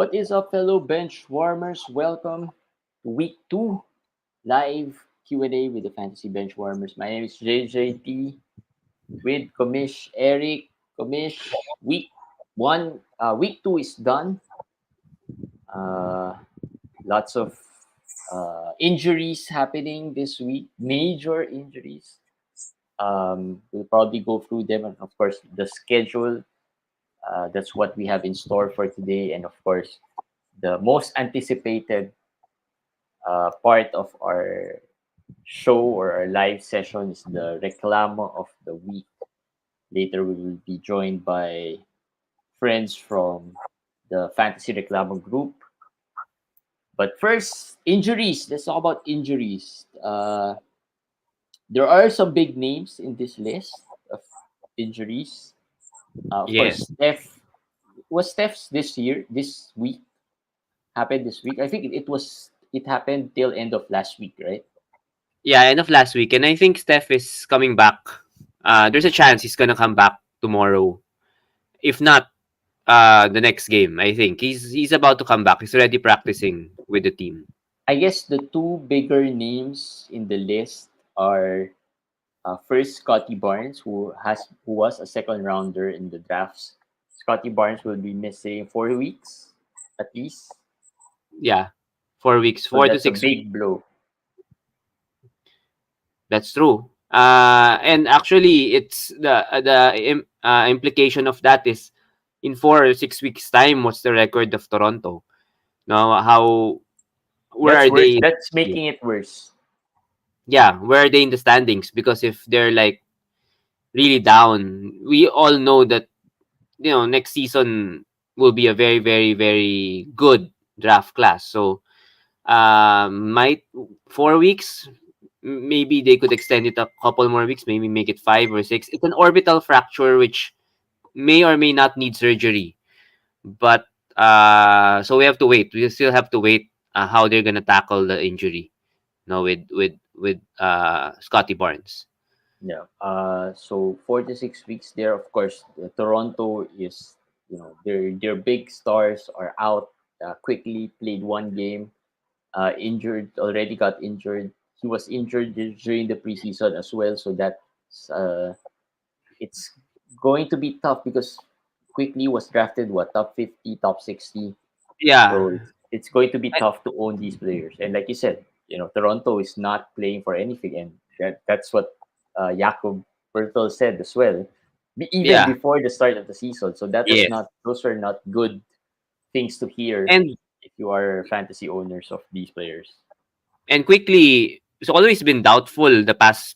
What is up, fellow bench warmers? Welcome to week two live Q&A with the Fantasy Bench Warmers. My name is JJT with Komish Eric. Komish, week two is done. Uh, Lots of injuries happening this week, major injuries. We'll probably go through them, and of course, the schedule. That's what we have in store for today, and of course, the most anticipated part of our show or our live session is the reclamo of the week. Later, we will be joined by friends from the Fantasy Reclamo group. But first, injuries. Let's talk about injuries. There are some big names in this list of injuries. Of course, Yes. Steph's this week, happened this week. I think it happened till end of last week, right? Yeah, end of last week. And I think Steph is coming back. There's a chance he's gonna come back tomorrow. If not, the next game. I think he's about to come back. He's already practicing with the team. I guess the two bigger names in the list are first Scotty Barnes, who was a second rounder in the drafts. Scotty Barnes will be missing 4 weeks at least, Yeah, 4 weeks, so four to that's a 6 weeks. big blow. That's true. And actually, it's the implication of that is in 4 or 6 weeks time. What's the record of Toronto? Now, where That's are worse. they? That's making it worse. Yeah, where are they in the standings? Because if they're like really down, we all know that next season will be a very, very, very good draft class. So, might 4 weeks, maybe they could extend it a couple more weeks, maybe make it 5 or 6. It's an orbital fracture which may or may not need surgery, but so we have to wait. We still have to wait how they're gonna tackle the injury. With Scotty Barnes. Yeah. So 4 to 6 weeks there. Of course, Toronto is, their big stars are out. Quickly played one game. Injured, already got injured. He was injured during the preseason as well. So that's it's going to be tough because quickly was drafted top 50, top 60. Yeah, So it's going to be tough to own these players. And like you said, Toronto is not playing for anything, and that's what Jakob Bertel said as well, even yeah, before the start of the season. So yes, those are not good things to hear and if you are fantasy owners of these players. quickly. It's always been doubtful the past,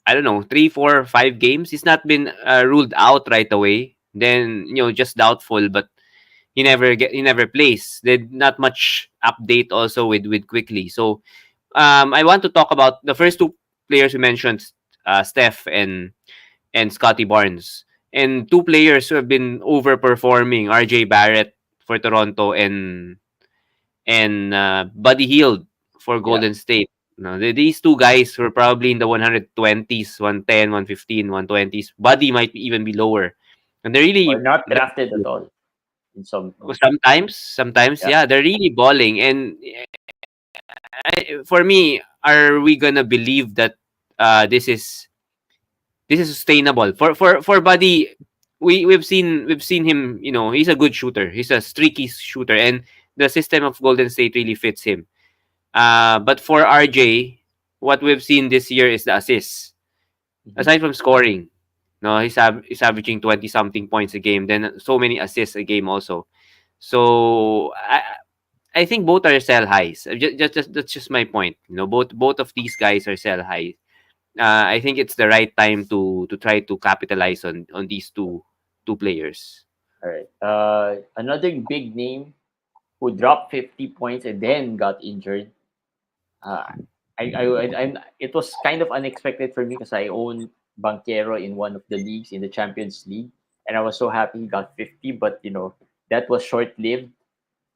I don't know, 3, 4, 5 games. He's not been ruled out right away. Then just doubtful, but he never plays. There's not much update also with quickly. So I want to talk about the first two players we mentioned, Steph and Scotty Barnes, and two players who have been overperforming, RJ Barrett for Toronto and Buddy Hield for Yeah, Golden State. No, these two guys were probably in the 120s, 110, 115, 120s. Buddy might even be lower. And they're or really not drafted at all in some. sometimes, Yeah, yeah, they're really balling. And for me, are we gonna believe that this is sustainable for Buddy? We've seen him. He's a good shooter. He's a streaky shooter, and the system of Golden State really fits him. But for RJ, what we've seen this year is the assists. mhm. Aside from scoring, no, he's averaging 20 something points a game. Then so many assists a game also. So I think both are sell highs. Just that's just my point. Both of these guys are sell highs. I think it's the right time to try to capitalize on these two players. All right. Another big name who dropped 50 points and then got injured. Uh, it was kind of unexpected for me because I own Banquero in one of the leagues in the Champions League, and I was so happy he got 50. But that was short lived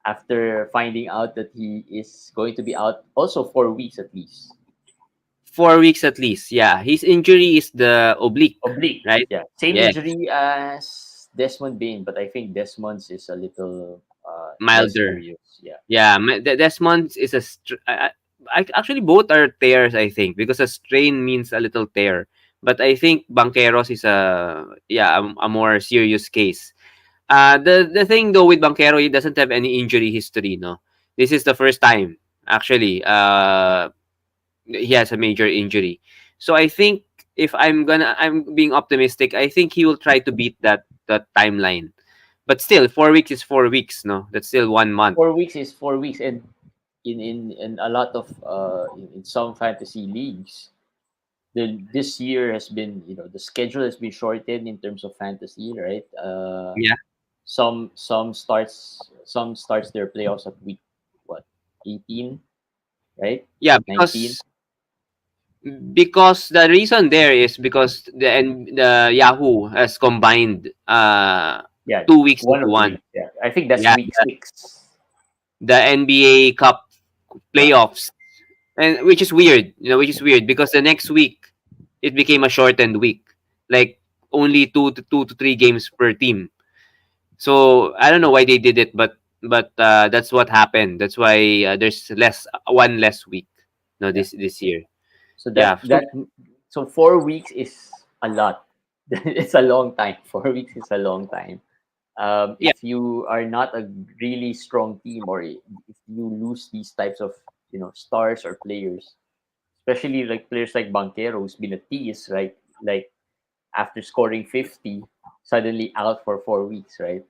after finding out that he is going to be out also 4 weeks at least. 4 weeks at least. Yeah, his injury is the oblique, Oblique, right? yeah, same Yes. injury as Desmond Bain, but I think Desmond's is a little less milder. serious. Yeah. Yeah, Desmond's is actually both are tears, I think, because a strain means a little tear. But I think Banqueros is a more serious case. The thing though with Banquero, he doesn't have any injury history. No, this is the first time actually. He has a major injury. So I think if I'm being optimistic. I think he will try to beat that timeline. But still, 4 weeks is 4 weeks. No, that's still 1 month. 4 weeks is 4 weeks, and in a lot of in some fantasy leagues, this year has been, the schedule has been shortened in terms of fantasy, right? Yeah, Some starts their playoffs at week what, 18, right? yeah, 19. because the reason there is because the Yahoo has combined Yeah, 2 weeks one into of the one. weeks. Yeah, I think that's Yeah, week 6. the NBA Cup Yeah, playoffs, and which is weird, which is weird because the next week it became a shortened week, like only two to three games per team. So I don't know why they did it, but that's what happened. That's why there's one less week, no, yeah. this year. So Yeah, so so 4 weeks is a lot. It's a long time. 4 weeks is a long time. yeah, If you are not a really strong team, or if you lose these types of stars or players, especially like players like Banquero, who's been a tease, right? Like after scoring 50, suddenly out for 4 weeks, right?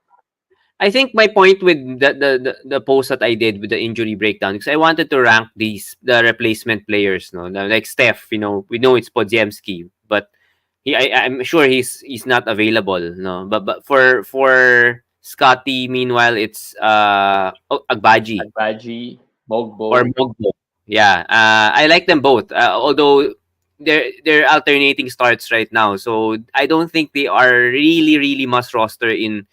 I think my point with the post that I did with the injury breakdown, because I wanted to rank the replacement players, no, like Steph. We know it's Podziemski, but I'm sure he's not available, no. But for Scotty, meanwhile, it's Agbaji Agbaji, or Mogbo, Mogbo. Yeah, I like them both. Although they're alternating starts right now, so I don't think they are really must roster in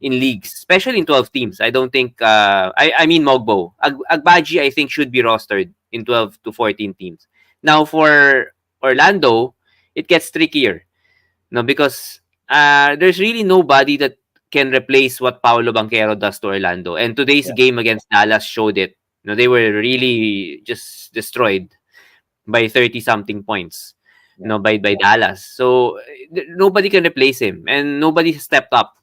leagues, especially in 12 teams. I don't think. I mean Mogbo, Agbaji, I think should be rostered in 12 to 14 teams. Now for Orlando, it gets trickier, no, because there's really nobody that can replace what Paolo Banquero does to Orlando. And today's yeah, game against Dallas showed it. They were really just destroyed by 30 something points. yeah, By Dallas. So nobody can replace him, and nobody stepped up.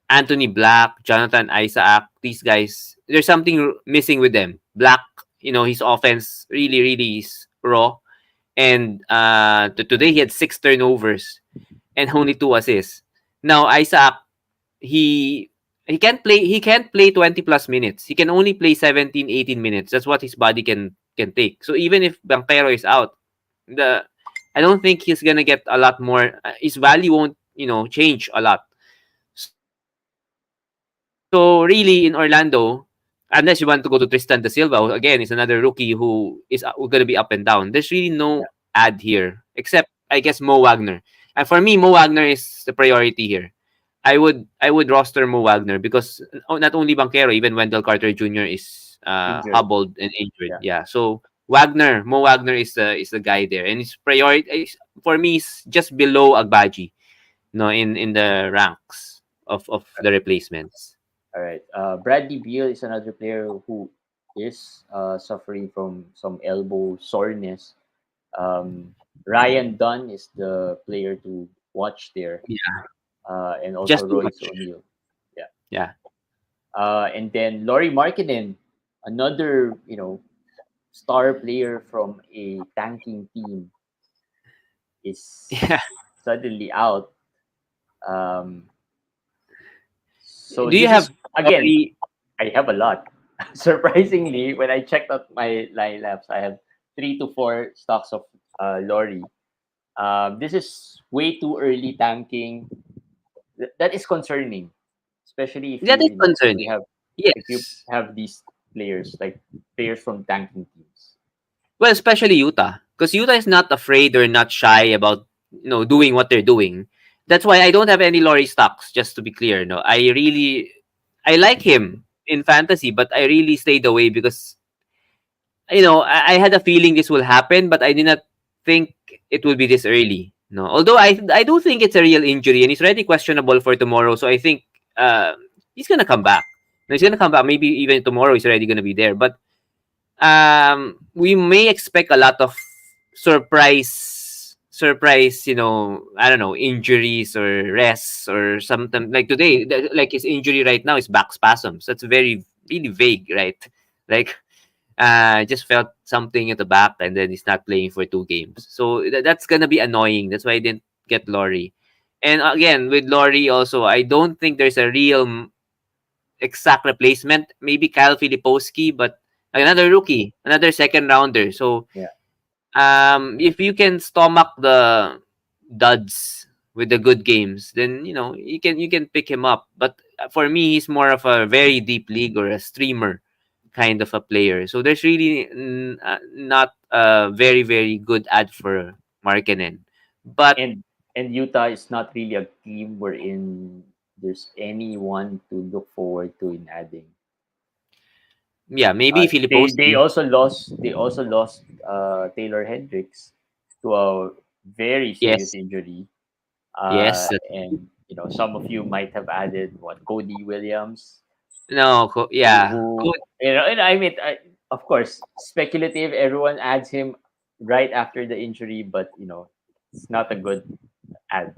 Anthony Black, Jonathan Isaac, these guys, there's something missing with them. Black, his offense really is raw. And today he had 6 turnovers and only 2 assists. Now Isaac, he he can't play 20 plus minutes. He can only play 17, 18 minutes. That's what his body can take. So even if Banquero is out, the I don't think he's gonna get a lot more. His value won't change a lot. So really in Orlando, unless you want to go to Tristan Da Silva, who again is another rookie who is gonna be up and down. There's really no yeah, ad here except I guess Mo Wagner. And for me, Mo Wagner is the priority here. I would roster Mo Wagner because not only Banquero, even Wendell Carter Jr. is injured. hobbled and injured. Yeah, Yeah, so Mo Wagner is the guy there, and his priority for me is just below Agbaji, no, in the ranks of the replacements. all right. Bradley Beal is another player who is suffering from some elbow soreness. Ryan Dunn is the player to watch there, Yeah, and also just too Royce much. O'Neal. Yeah. Yeah, And then Laurie Markkinen, another star player from a tanking team, yeah. is suddenly out. Um, so Do you this have is again, Laurie? I have a lot. Surprisingly, when I checked out my lineups, I have 3 to 4 stocks of Laurie. This is way too early tanking. That is concerning, especially if That you is you know you concerning. have if you Yes. have these players from tanking teams. Well, especially Utah, because Utah is not afraid or not shy about doing what they're doing. That's why I don't have any Laurie stocks. Just to be clear, no, I like him in fantasy, but I really stayed away because I had a feeling this will happen, but I did not think it would be this early. No, although I do think it's a real injury and he's already questionable for tomorrow, so I think uh, he's gonna come back. He's gonna come back. Maybe even tomorrow he's already gonna be there. But we may expect a lot of surprise, I don't know, injuries or rests or something like today. Like his injury right now is back spasms. That's very really vague, right? Like I just felt something at the back and then he's not playing for 2 games. So that's gonna be annoying. That's why I didn't get Laurie. And again, with Laurie also, I don't think there's a real exact replacement. Maybe Kyle Filipowski, but another rookie, another second rounder. So Yeah. if you can stomach the duds with the good games, then you can pick him up. But for me, he's more of a very deep league or a streamer kind of a player. So there's really not a very very good ad for Markkanen. But And Utah is not really a team wherein there's anyone to look forward to in adding. yeah, maybe They Filipowski. also lost Taylor Hendricks to a very serious Yes, injury. yes. And some of you might have added what Cody Williams, No, yeah. who and I mean, of course, speculative. Everyone adds him right after the injury, but it's not a good ad.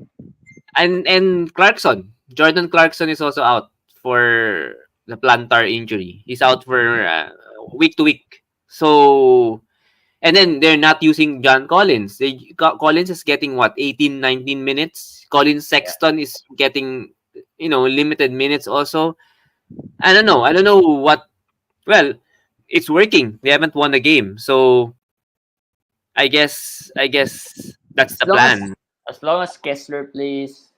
And Clarkson, Jordan Clarkson is also out for the plantar injury. He's out for week to week. So and then they're not using John Collins. Collins is getting what 18, 19 minutes. Colin Yeah. Sexton is getting limited minutes also. I don't know. I don't know what. Well, it's working. They haven't won a game, so I guess that's As the long as plan. Kessler plays,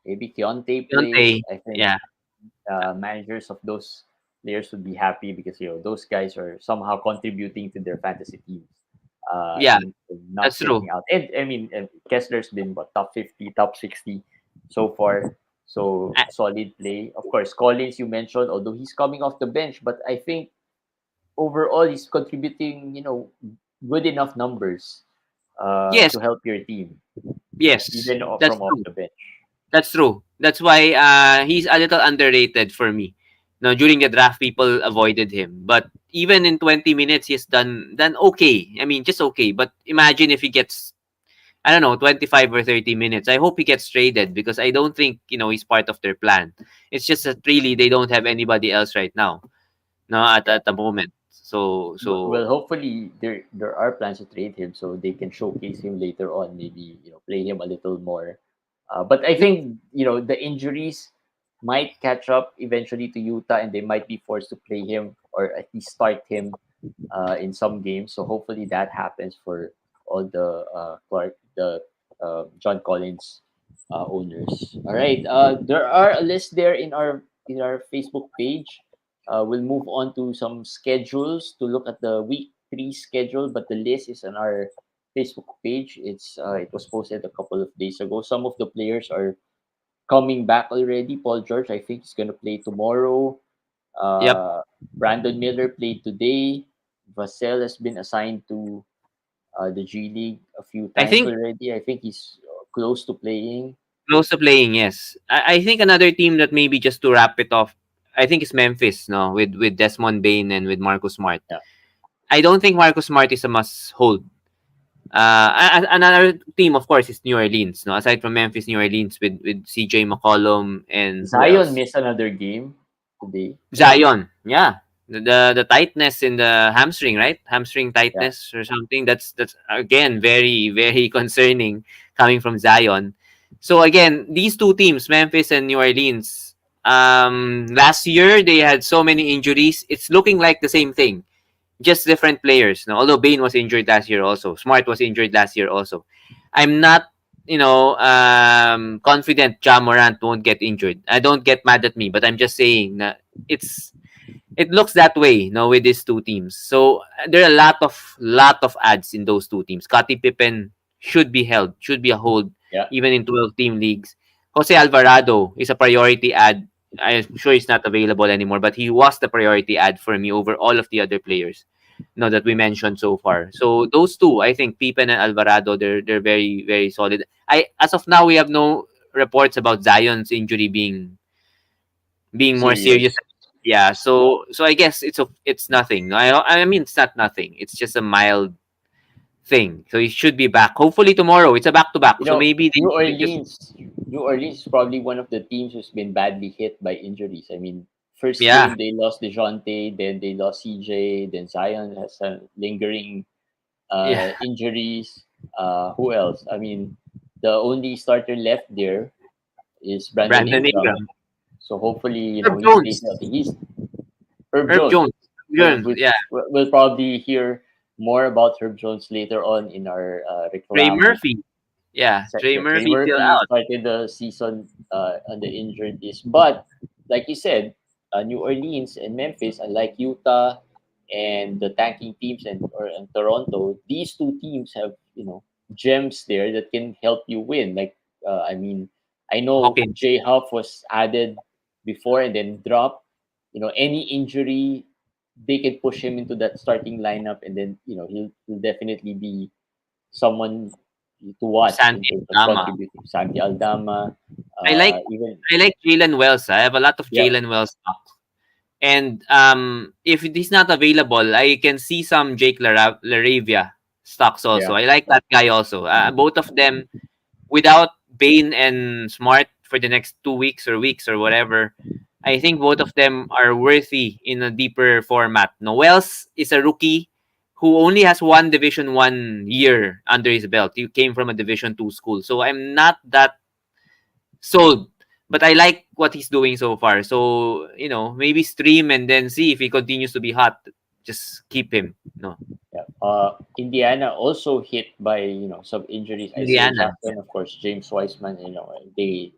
maybe Keontae plays, Deontay, I think yeah, managers of those players would be happy because those guys are somehow contributing to their fantasy teams. yeah, In not that's true. sitting out. And I mean, and Kessler's been what, top 50, top 60 so far. So solid play. Of course, Collins you mentioned, although he's coming off the bench, but I think overall he's contributing, good enough numbers Yes, to help your team, yes, even that's from off true. the bench. That's true. That's why he's a little underrated for me. No, during the draft, people avoided him, but even in 20 minutes, he's done okay. I mean, just okay. But imagine if he gets, I don't know, 25 or 30 minutes. I hope he gets traded because I don't think he's part of their plan. It's just that really they don't have anybody else right now. No, at the moment. So Well, so hopefully there are plans to trade him so they can showcase him later on. Maybe play him a little more. But I think the injuries might catch up eventually to Utah, and they might be forced to play him or at least start him in some games. So hopefully that happens for all the John Collins owners. All right, there are a list there in our Facebook page. We'll move on to some schedules to look at the week 3 schedule, but the list is on our Facebook page. It was posted a couple of days ago. Some of the players are coming back already. Paul George, I think, is going to play tomorrow. yep. Uh, Brandon Miller played today. Vassell has been assigned to the G League a few I times think already. I think he's close to playing. close to playing, yes. I think another team that maybe just to wrap it off, I think is Memphis, no, with Desmond Bain and with Marcus Smart. Yeah. I don't think Marcus Smart is a must hold. Another team, of course, is New Orleans. No, aside from Memphis, New Orleans with CJ McCollum and who Zion else? missed another game today. Zion, yeah. The tightness in the hamstring, right? Hamstring Yeah. tightness or something. That's again very very concerning coming from Zion. So again, these two teams, Memphis and New Orleans, last year they had so many injuries. It's looking like the same thing, just different players. No, although Bain was injured last year also, Smart was injured last year also. I'm not, confident Ja Morant won't get injured. I don't get mad at me, but I'm just saying that it's it looks that way, no, with these two teams. So there are a lot of ads in those two teams. Scottie Pippen should be a hold, Yeah. even in 12-team leagues. Jose Alvarado is a priority ad. I'm sure he's not available anymore, but he was the priority ad for me over all of the other players, that we mentioned so far. So those two, I think Pippen and Alvarado, they're very very solid. As of now, we have no reports about Zion's injury being more serious Serious. Yeah, so I guess it's nothing. I mean it's not nothing. It's just a mild thing. So he should be back. Hopefully tomorrow. It's a back to back. You So know, maybe they just New Orleans is probably one of the teams who's been badly hit by injuries. I mean, first yeah, game they lost Dejounte, then they lost CJ, then Zion has some lingering yeah. injuries. Who else? I mean, the only starter left there is Brandon Brandon Ingram. Ingram. So hopefully, Herb he stays Jones. healthy. He's Herb Herb Jones, Jones. Jones. which Yeah. we'll probably hear more about Herb Jones later on in our Trey reclamo. Murphy. Yeah. Trey Yeah, Trey Murphy still Murphy out. started the season on the injured list, but like you said, New Orleans and Memphis, unlike Utah and the tanking teams and Toronto, these two teams have gems there that can help you win. Like I mean, I know Hawkins. Jay Huff was added before and then dropped. Any injury, they can push him into that starting lineup, and then he'll definitely be someone to watch in Santi terms of Dama. contributing. Santi Aldama, I like even I like Jalen Wells. I have a lot of yeah, Jalen Wells stock. And if it is not available, I can see some Jake Laravia stocks also. yeah. I like that guy also. Both of them without Bain and Smart for the next 2 weeks or whatever. I think both of them are worthy in a deeper format. No, Wells is a rookie who only has one Division 1 year under his belt. He came from a Division 2 school, so I'm not that sold. But I like what he's doing so far. So, maybe stream and then see if he continues to be hot. Just keep him. No. Yeah. Indiana also hit by some injuries. Isaiah Indiana. Jackson, of course, James Wiseman. They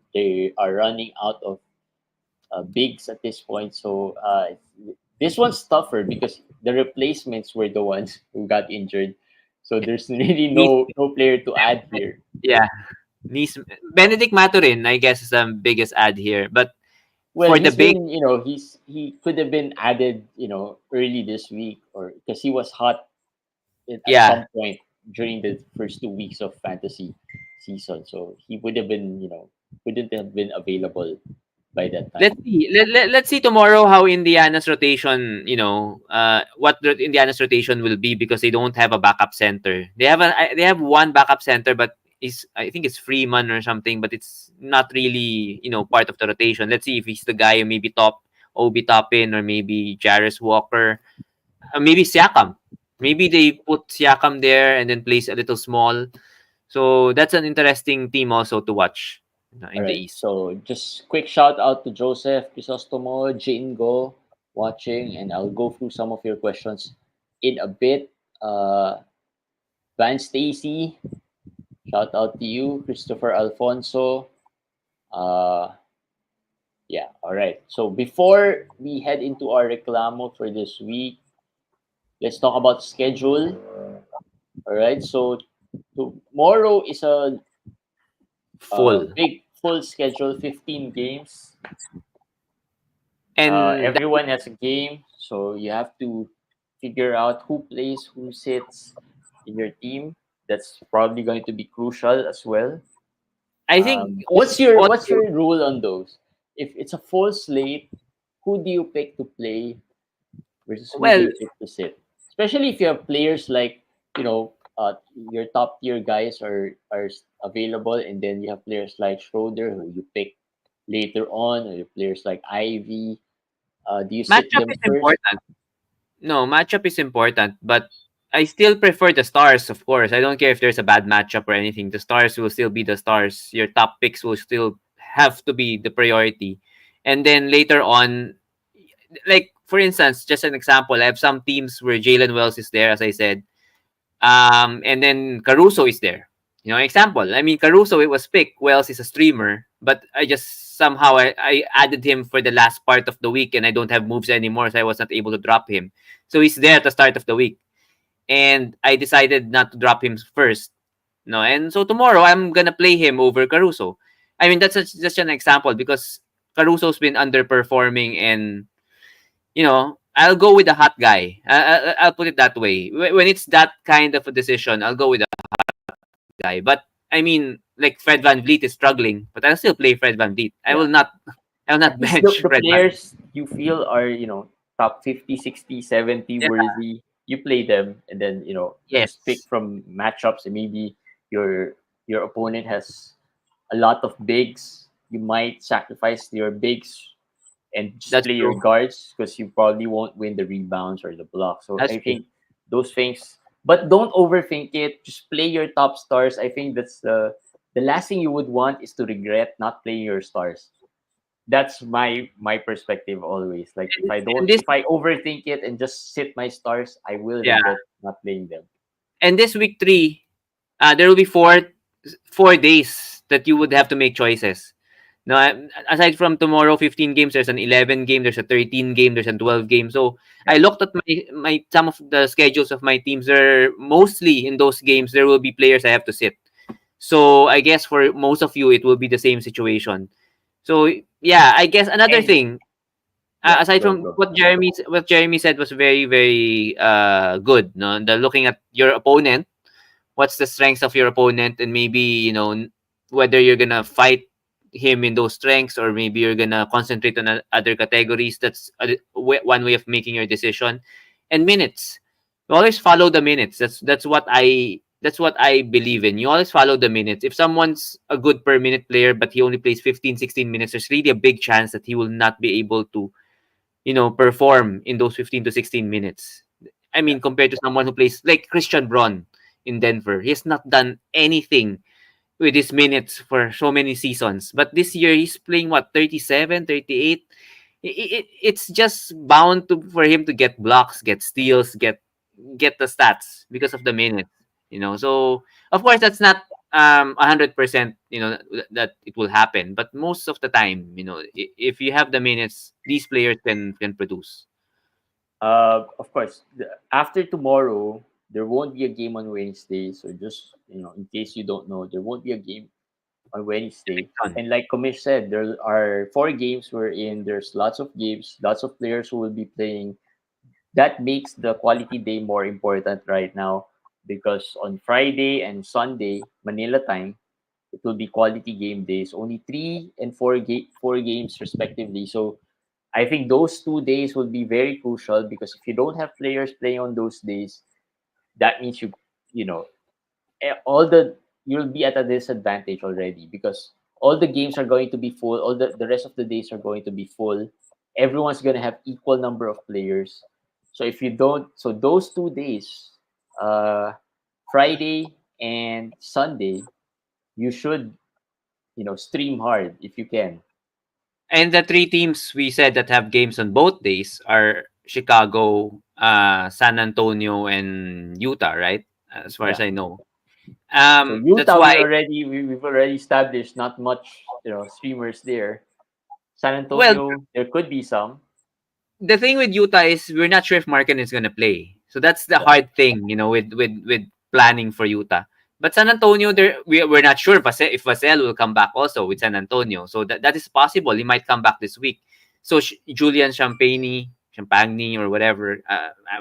are running out of bigs at this point. So this one's tougher because the replacements were the ones who got injured. So there's really Nice. no player to add here. Yeah. Nice. Benedict Maturin, I guess, is the biggest ad here. But Well, for the he's big, been, he could have been added, early this week, or because he was hot at yeah, some point during the first 2 weeks of fantasy season. So he would have been, wouldn't have been available by that time. let's see. Let's see tomorrow how Indiana's rotation, what Indiana's rotation will be because they don't have a backup center. They have one backup center, but I think it's Freeman or something, but it's not really part of the rotation. Let's see if he's the guy, maybe Obi Toppin or maybe Jarris Walker, maybe Siakam. Maybe they put Siakam there and then place a little small. So that's an interesting team also to watch All in the right. East. So just quick shout out to Joseph Crisostomo, Jingo watching, and I'll go through some of your questions in a bit. Van Stacy, shout out to you. Christopher Alfonso. Uh, yeah, all right. So before we head into our reclamo for this week, let's talk about schedule. All right. So tomorrow is a Full. big full schedule, 15 games. And Everyone has a game, so you have to figure out who plays, who sits in your team. That's probably going to be crucial as well. I think What's your rule on those? If it's a full slate, who do you pick to play versus who do well, you pick to sit? Especially if you have players like your top tier guys are available, and then you have players like Schroeder who you pick later on, or your players like Ivy. Do you sit matchup them is first? important. No, matchup is important, but I still prefer the stars, of course. I don't care if there's a bad matchup or anything. The stars will still be the stars. Your top picks will still have to be the priority. And then later on, like for instance, just an example, I have some teams where Jalen Wells is there, as I said. And then Caruso is there. Example. I mean, Caruso it was picked. Wells is a streamer, but I just somehow I added him for the last part of the week, and I don't have moves anymore, so I was not able to drop him. So he's there at the start of the week, and I decided not to drop him first. No, and so tomorrow I'm gonna play him over Caruso. I mean, that's just an example because Caruso's been underperforming, and I'll go with the hot guy. I'll put it that way. When it's that kind of a decision, I'll go with the guy. But I mean, like Fred Van Vliet is struggling, but I'll still play Fred Van Vliet. I Yeah. will not. I'll At not least bench the Fred Van. players you feel are, top 50, 60, 70 Yeah. worthy, you play them, and then, just pick Yes, from matchups, and maybe your your opponent has a lot of bigs. You might sacrifice your bigs and just that's play your true. guards because you probably won't win the rebounds or the block. So That's I true. think those things, but don't overthink it. Just play your top stars. I think that's the last thing you would want is to regret not playing your stars. That's my perspective always. Like And this, if I overthink it and just sit my stars, I will yeah, regret not playing them. and this week 3, there will be 4 days that you would have to make choices. No, aside from tomorrow, 15 games, there's an 11 game, there's a 13 game, there's a 12 game. So Yeah. I looked at my some of the schedules of my teams. Are mostly in those games there will be players I have to sit. So I guess for most of you it will be the same situation. So yeah, I guess another And thing, yeah, aside go from go. what Jeremy said was very very good. No, the looking at your opponent, what's the strengths of your opponent, and maybe whether you're gonna fight him in those strengths or maybe you're gonna concentrate on other categories. That's one way of making your decision. And minutes, you always follow the minutes. That's what I believe in. You always follow the minutes. If someone's a good per minute player but he only plays 15, 16 minutes, there's really a big chance that he will not be able to perform in those 15 to 16 minutes. I Yeah. mean, compared to someone who plays like Christian Braun in Denver, he has not done anything with his minutes for so many seasons. But this year, he's playing what, 37, 38. It's just bound for him to get blocks, get steals, get the stats because of the minutes. So of course that's not 100%, that it will happen, but most of the time, if you have the minutes, these players can produce. Of course, after tomorrow, there won't be a game on Wednesday. So just in case you don't know, there won't be a game on Wednesday. Son. And like Komish said, there are 4 games wherein there's lots of games, lots of players who will be playing. That makes the quality day more important right now because on Friday and Sunday, Manila time, it will be quality game days. Only 4 games respectively. So I think those 2 days will be very crucial because if you don't have players playing on those days, that means you know all the you'll be at a disadvantage already because all the games are going to be full. All the rest of the days are going to be full. Everyone's going to have equal number of players. So if you don't, so those 2 days, uh, Friday and Sunday, you should stream hard if you can. And the three teams we said that have games on both days are Chicago, San Antonio, and Utah, right? As far as Yeah. I know. So That's Utah, why. we've already established not much streamers there. San Well, Antonio, there could be some. the thing with Utah is we're not sure if Markin is gonna play. So that's the Yeah. hard thing, with planning for Utah. But San Antonio, we're not sure if Vassell will come back also with San Antonio. So that is possible. He might come back this week. So Julian Champagne or whatever,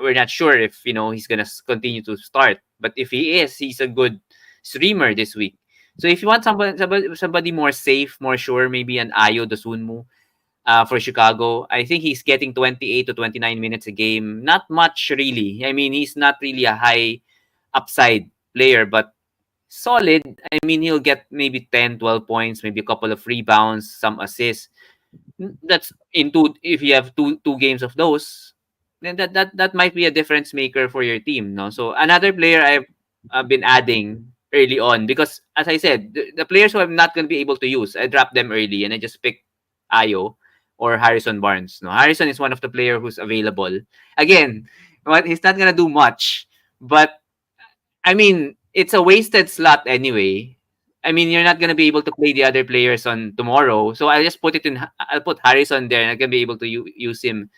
we're not sure if he's gonna continue to start. But if he is, he's a good streamer this week. So if you want somebody more safe, more sure, maybe an Ayo Dosunmu for Chicago. I think he's getting 28 to 29 minutes a game. Not much, really. I mean, he's not really a high upside player, but solid. I mean, he'll get maybe 10, 12 points, maybe a couple of rebounds, some assists. That's in two. If you have two games of those, then that might be a difference maker for your team. No, so another player I've been adding early on because, as I said, the players who I'm not going to be able to use, I dropped them early and I just picked Ayo or Harrison Barnes. No, Harrison is one of the player who's available. Again, he's not gonna do much, but I mean, it's a wasted slot anyway. I mean, you're not gonna be able to play the other players on tomorrow, so I'll just put it in. I'll put Harrison there, and I can be able to use him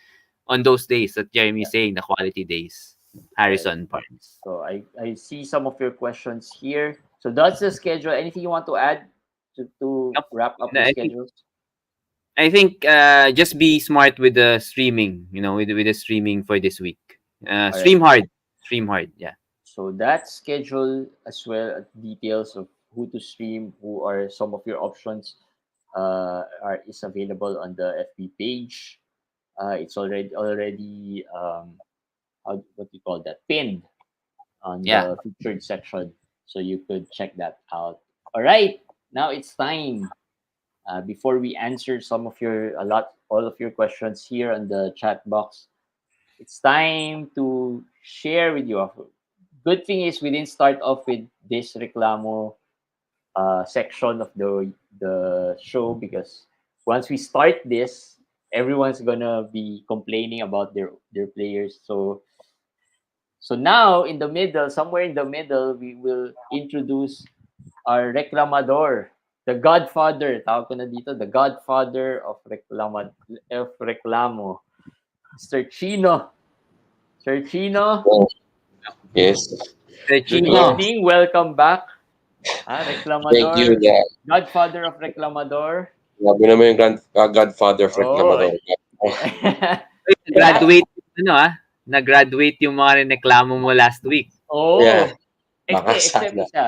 on those days that Jeremy's saying, the quality days. Right. Harrison Barnes. So I see some of your questions here. So that's the schedule. Anything you want to add to Yep. wrap up And the I think schedules? I think just be smart with the streaming. With the streaming for this week. All right. Stream hard. Stream hard. Yeah. So that schedule as well, details of who to stream, who are some of your options. is available on the FB page. It's already what do you call that, pinned on Yeah. the featured section, so you could check that out. All right, now it's time. Before we answer all of your questions here on the chat box, it's time to share with you. Good thing is we didn't start off with this reclamo section of the show, because once we start this, everyone's gonna be complaining about their players. So now in the middle, somewhere in the middle, we will introduce our reclamador, the godfather, tawag ko na dito, the godfather of reklamo, Sir Chino. Sir Chino, Oh, yes. good Chino. Uh, evening. Welcome back. Thank you. Reclamador, godfather of reclamador. Grabe naman yung Godfather of Oh. Reclamador. Oh, La- Nag-graduate nag-graduate yung mga reklamo mo last week. yeah, oh. baka Except sana. isa.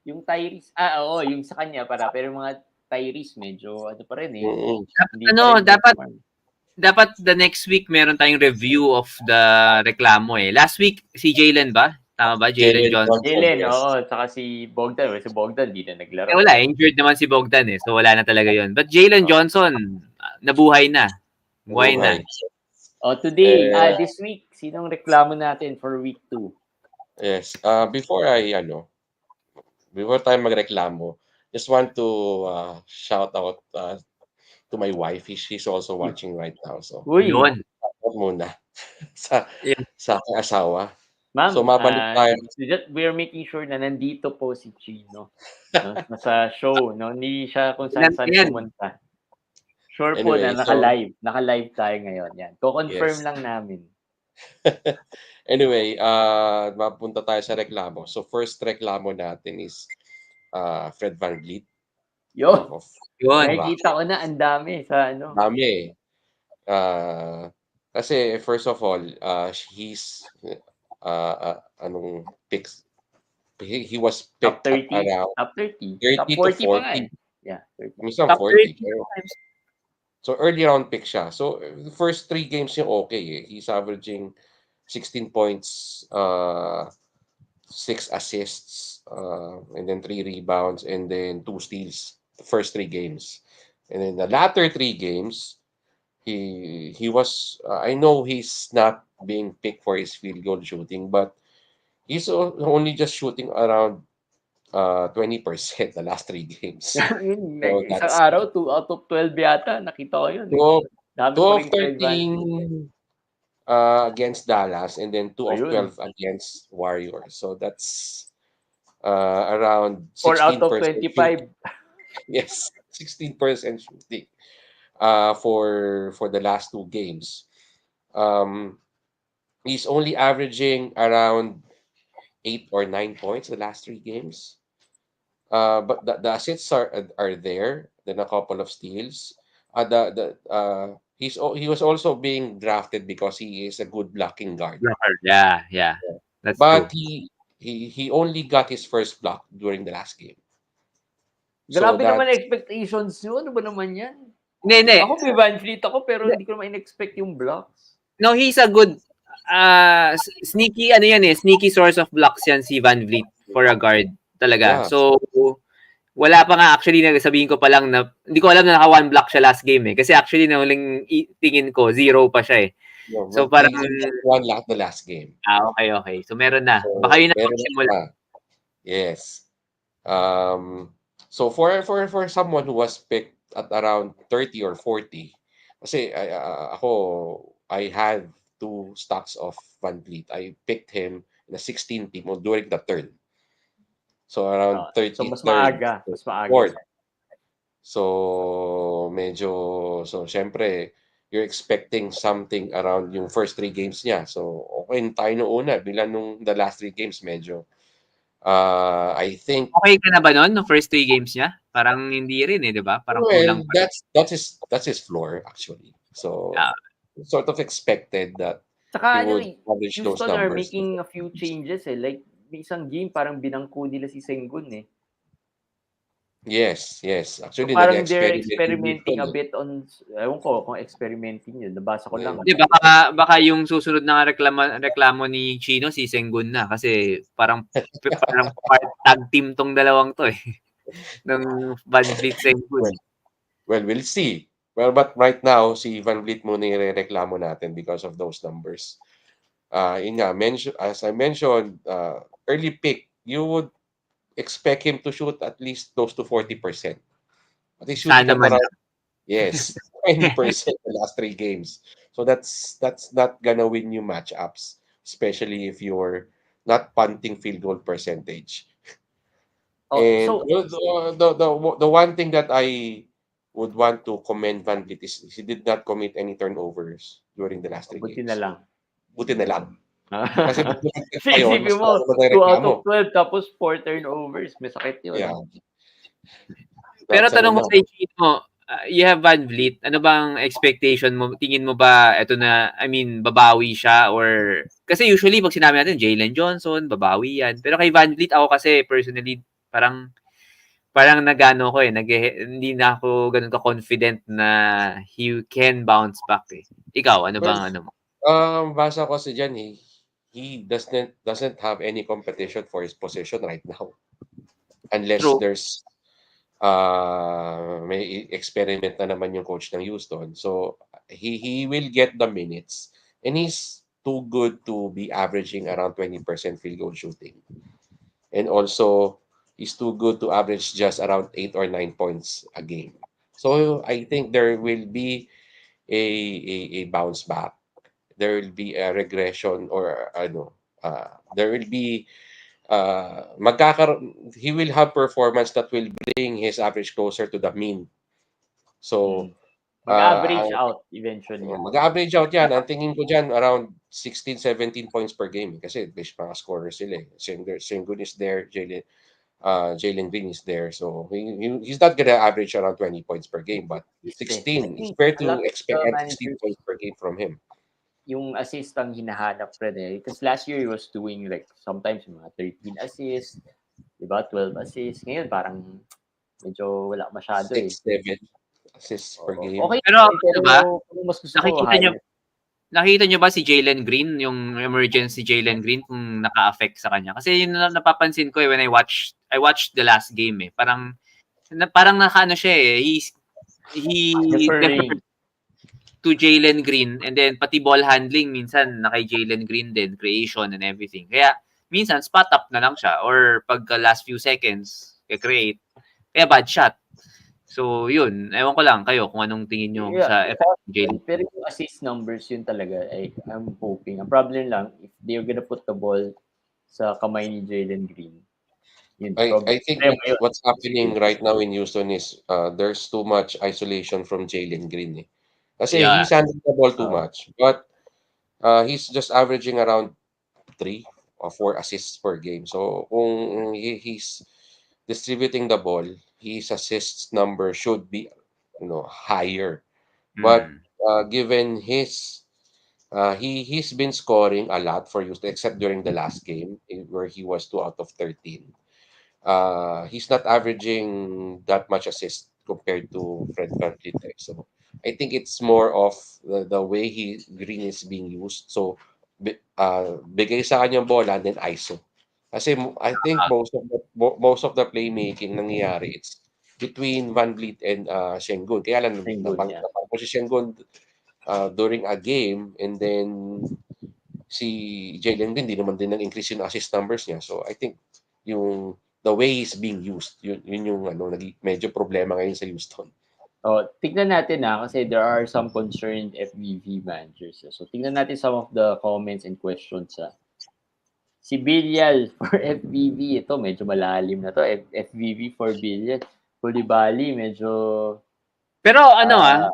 Yung Tyrese. Oo, yung sa kanya pero yung mga Tyrese medyo ano pa rin eh. Mm-mm. Hindi pa Ano, rin perform. dapat the next week meron tayong review of the reklamo eh. Last week si Jalen ba? Tama ba? Jalen Jalen Johnson. Johnson, Jalen, yes. oo. Saka si Bogdan. Si Bogdan, di na Eh naglaro. wala, injured naman si Bogdan eh. So wala na talaga 'yon. But Jalen Johnson, nabuhay na. Buhay na. Buhay. Today, Eh, this week, sinong reklamo natin for week 2? yes. Before tayo magreklamo, just want to shout out to my wife. She's also watching right now. So, Uy, Yun. shout muna sa Yun. sa aking asawa. So, ma'am, mabalik tayo. we're making sure na nandito po si Chino. No? Nasa show, no? Hindi siya kung Ilan saan-saan yan? pumunta. Sure po na Anyway, so, naka-live tayo ngayon. Yan. Ko-confirm yes. lang namin. Anyway, mapunta tayo sa reklamo. So, first reklamo natin is Fred VanVleet Yo, of Yun. Bucks. nakikita ko na ang dami sa ano. Dami eh. Kasi first of all, he's anong picks? He was Top picked at 30. around Top 30. Top 30 to 40 pa nga eh. 40. Yeah, 30. Minsan Top 40. 30 times. So early round pick siya. So the first 3 games niya okay eh. He's averaging 16 points, 6 assists, and then 3 rebounds, and then 2 steals. The first 3 games. And then the latter 3 games, he was I know he's not being picked for his field goal shooting, but he's only just shooting around 20% the last 3 games. Yun, So isang that's araw, 2 out of 12 yata. Nakita ko yun. 2 of, Dami 2 ko of rin Fred 13 VanVleet. against Dallas, and then 2 of Ayun. 12 against Warriors. So that's around 4 out of 16% shooting. 25. Yes, 16% shooting for the last 2 games. He's only averaging around 8 or 9 points the last 3 games. But the assists are there. Then a couple of steals. He was also being drafted because he is a good blocking guard. Blocker. Yeah. That's true. But he only got his first block during the last game. So Grabe naman that expectations nyo. Ano ba naman yan? Hindi. Ako may VanVleet ako pero hindi ko naman in-expect yung blocks. No, he's a good sneaky ano yan eh, sneaky source of blocks yan si VanVleet for a guard talaga. yeah. So wala pa nga actually sabihin ko pa lang na hindi ko alam na naka 1 block siya last game eh. Kasi actually na huling tingin ko 0 pa siya eh. No, So but parang he won the last game. okay. So meron na. So Baka yun na meron magsimula. na. Yes. So for someone who was picked at around 30 or 40, kasi I had 2 stocks of VanVleet. I picked him in a 16 team during the third. So around So mas 33rd, maaga. Mas maaga. 4th. So syempre you're expecting something around yung first 3 games niya. So okay tayo nung una, bilang nung the last 3 games medyo I think Okay ka na ba noon no first 3 games niya? Parang hindi rin eh, 'di ba? Parang kulang pa. that's his floor actually. So Yeah. sort of expected that Saka he would publish those Houston are numbers. making a few changes eh. Like, may isang game parang binangko nila si Sengun eh. Yes, yes. So Actually, parang they're nag-experiment yung experimenting Houston, a eh. bit on, ewan ko kung experimenting yun, nabasa ko lang. Hindi, baka yung susunod na reklamo ni Chino si Sengun na kasi parang part tag team tong dalawang 'to, eh, ng Van Vliet Well Sengun. well, we'll see. Well, but right now, si Van Vliet muna yung irereklamo natin because of those numbers. Yun nga, as I mentioned, early pick, you would expect him to shoot at least close to 40%. But he's shooting Sana at man around, lang. yes, 20% the last 3 games. So that's not gonna win you matchups, especially if you're not punting field goal percentage. Oh, And so the one thing that I would want to commend Van Vliet is he did not commit any turnovers during the last three buti na games. lang. Buti na lang. Kasi pag bumagsak Kasi pa yun, mas isipin mo, marami pa tayong 2 out reklamo. of 12 tapos 4 turnovers, masakit Yeah, yun. Pero that's tanong ko enough. sa'yo, Chino, you have Van Vliet, ano bang expectation mo? Tingin mo ba eto na, I mean, babawi siya or kasi usually 'pag sinabi natin Jalen Johnson, babawi yan. Pero kay Van Vliet ako kasi personally parang parang nag-aano ko, eh, hindi na ako gano'n ka-confident na he can bounce back, eh. Ikaw, ano Well, bang ano mo? basa ko kasi diyan, he doesn't have any competition for his position right now unless True. there's may experiment na naman yung coach ng Houston. So he will get the minutes and he's too good to be averaging around 20% field goal shooting. And also he's too good to average just around 8 or 9 points a game. So I think there will be a bounce back. There will be a regression or ano, there will be he will have performance that will bring his average closer to the mean. Hmm. So, Mag-average out eventually. mag-average out yan. Ang tingin ko dyan, around 16, 17 points per game. Kasi base mga scorers sila. Sengun is there, Jalen Green is there. So, he's not gonna average around 20 points per game. But Assist, eh. I 16, it's think fair a to lot of expect at 16 managers points per game from him. yung assist ang hinahanap rin, eh. Because last year he was doing like sometimes mga 13 assists, 'di ba? 12 assists. Ngayon parang medyo wala masyado, eh. 6, 7 assists per Oo. game. Okey Pero din, ano pero ba, pero mas gusto ko nakikita niyo higher. nakita niyo ba si Jalen Green, yung emergence si Jalen Green kung naka-affect sa kanya? Kasi yun na napapansin ko, eh, when I watched the last game, eh. Parang nakaano siya, eh, he deferred Deferring. to Jalen Green and then pati ball handling minsan na kay Jalen Green din, creation and everything. Kaya minsan spot up na lang siya or pagka last few seconds create kaya bad shot. So yun, ewan ko lang kayo kung anong tingin niyo Yeah, sa effect ni possible. Jalen. Pero yung assist numbers yun talaga, I'm hoping. Ang problem lang, if they're gonna put the ball sa kamay ni Jalen Green, yun, I think problema yun. what's happening right now in Houston is there's too much isolation from Jalen Green. Eh. Kasi Yeah. he's handling the ball too Oo. much. But he's just averaging around 3 or 4 assists per game. So kung he's distributing the ball, his assists number should be higher. But Mm. given he's been scoring a lot for Houston except during the last game where he was 2 out of 13. He's not averaging that much assist compared to Fred VanVleet. So I think it's more of the way Green is being used. So bigay sa kanya yung bola and then ISO. Kasi I think Ah, most of the playmaking nangyayari it's between Van Vliet and Sengun. Kaya lang Single niya. napang si Sengun during a game and then si Jalen din, hindi naman din nag-increase yung assist numbers niya. So I think yung the way he's being used, yun yung medyo problema ngayon sa Houston. Oh, tignan natin kasi there are some concerned FBV managers. So tignan natin some of the comments and questions. Si Bilyal for FBV, ito medyo malalim na to. FBV for Bilyal. Koulibaly, medyo pero ano ah,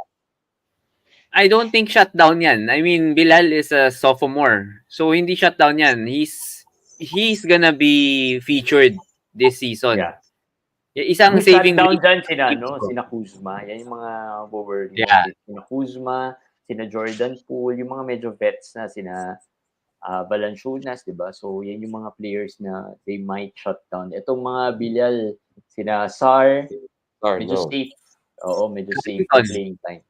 I don't think shutdown yan. I mean, Bilal is a sophomore. So hindi shutdown yan. He's gonna be featured this season. yeah. Isang Yung saving shutdown grace. dyan, sina Kuzma. Yan yung mga worry Yeah. natin. Sina Kuzma, sina Jordan Poole, yung mga medyo vets na sina Valanciunas, di ba? So, yan yung mga players na they might shut down. Itong mga Bilal, Sina Sar, Or medyo no. safe. Oo, medyo safe yung Carrington. playing time.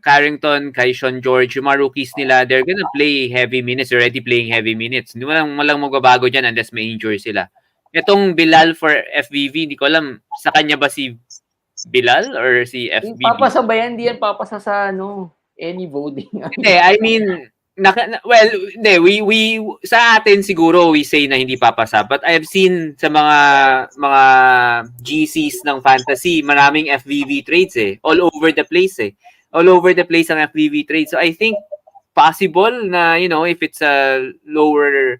Carrington, kay Sean George, yung mga rookies nila, they're gonna play heavy minutes. They're already playing heavy minutes. Walang magbabago dyan unless may injury sila. Itong Bilal for FBV, hindi ko alam, sa kanya ba si Bilal or si FBB? Papasa ba yan? Hindi yan papasa sa any voting. Hindi, I mean, well, hindi, we sa atin siguro we say na hindi papasa. But I've seen sa mga GCs ng fantasy, maraming FVV trades eh. All over the place eh. All over the place ang FVV trades. So I think possible na, if it's a lower,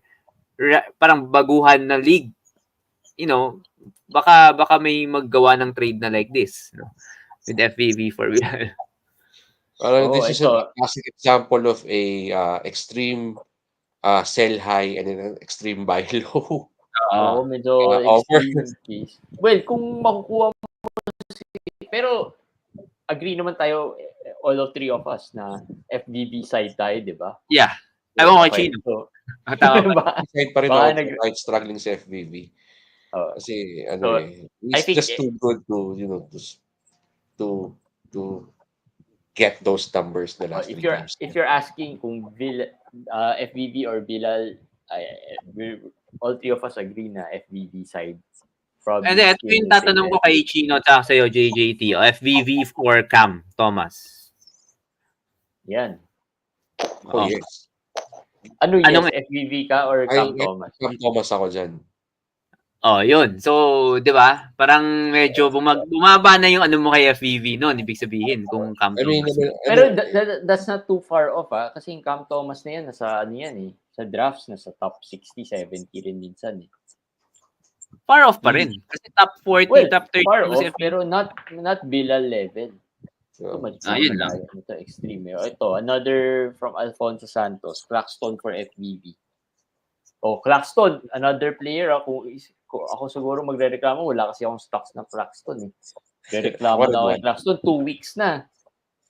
parang baguhan na league, baka may maggawa ng trade na like this, with FVV for real. Parang Oo, this is a ito. classic example of a extreme sell high and then an extreme buy low. Oo, medyo Over. extreme case. Well, kung makukuha mo pero agree naman tayo, all of three of us na FBB side tayo, di ba? Yeah. Yun, Ewan ko kay okay. Chino. So, Tama ba? baka, Side pa rin baka ako nag, kahit struggling sa FVV. Kasi so, I he's think, just too good to, to to get those numbers the last if three you're games. if you're asking kung FBB or Bilal, all three of us agree na FBB side And probably then, ito still yung will take tatanong ko it. kay Chino at sa'yo, JJT. FVV or Cam Thomas? Yan. Oh, Oo. yes. Ano yes? Anong, FBB ka or Cam Thomas? Cam Thomas ako dyan. yun. So, di ba? Parang medyo bumaba na yung ano mo kay FVV noon, ibig sabihin, kung Cam I mean, Thomas. Pero that's not too far off kasi yung Cam Thomas na yan, nasa ano yan eh. Sa drafts, nasa top 60, 70 rin minsan eh. Far off pa rin. Kasi top 40, Well, top 30 far yung si off, FVV. pero not Bilal level. Ito, Yun lang. ito extreme. Ito, another from Alfonso Santos, Claxton for FBB. Claxton, another player. Ako siguro magrereklamo, wala kasi akong stocks ng Claxton eh. Rereklamo na ako kay Claxton, 2 weeks na.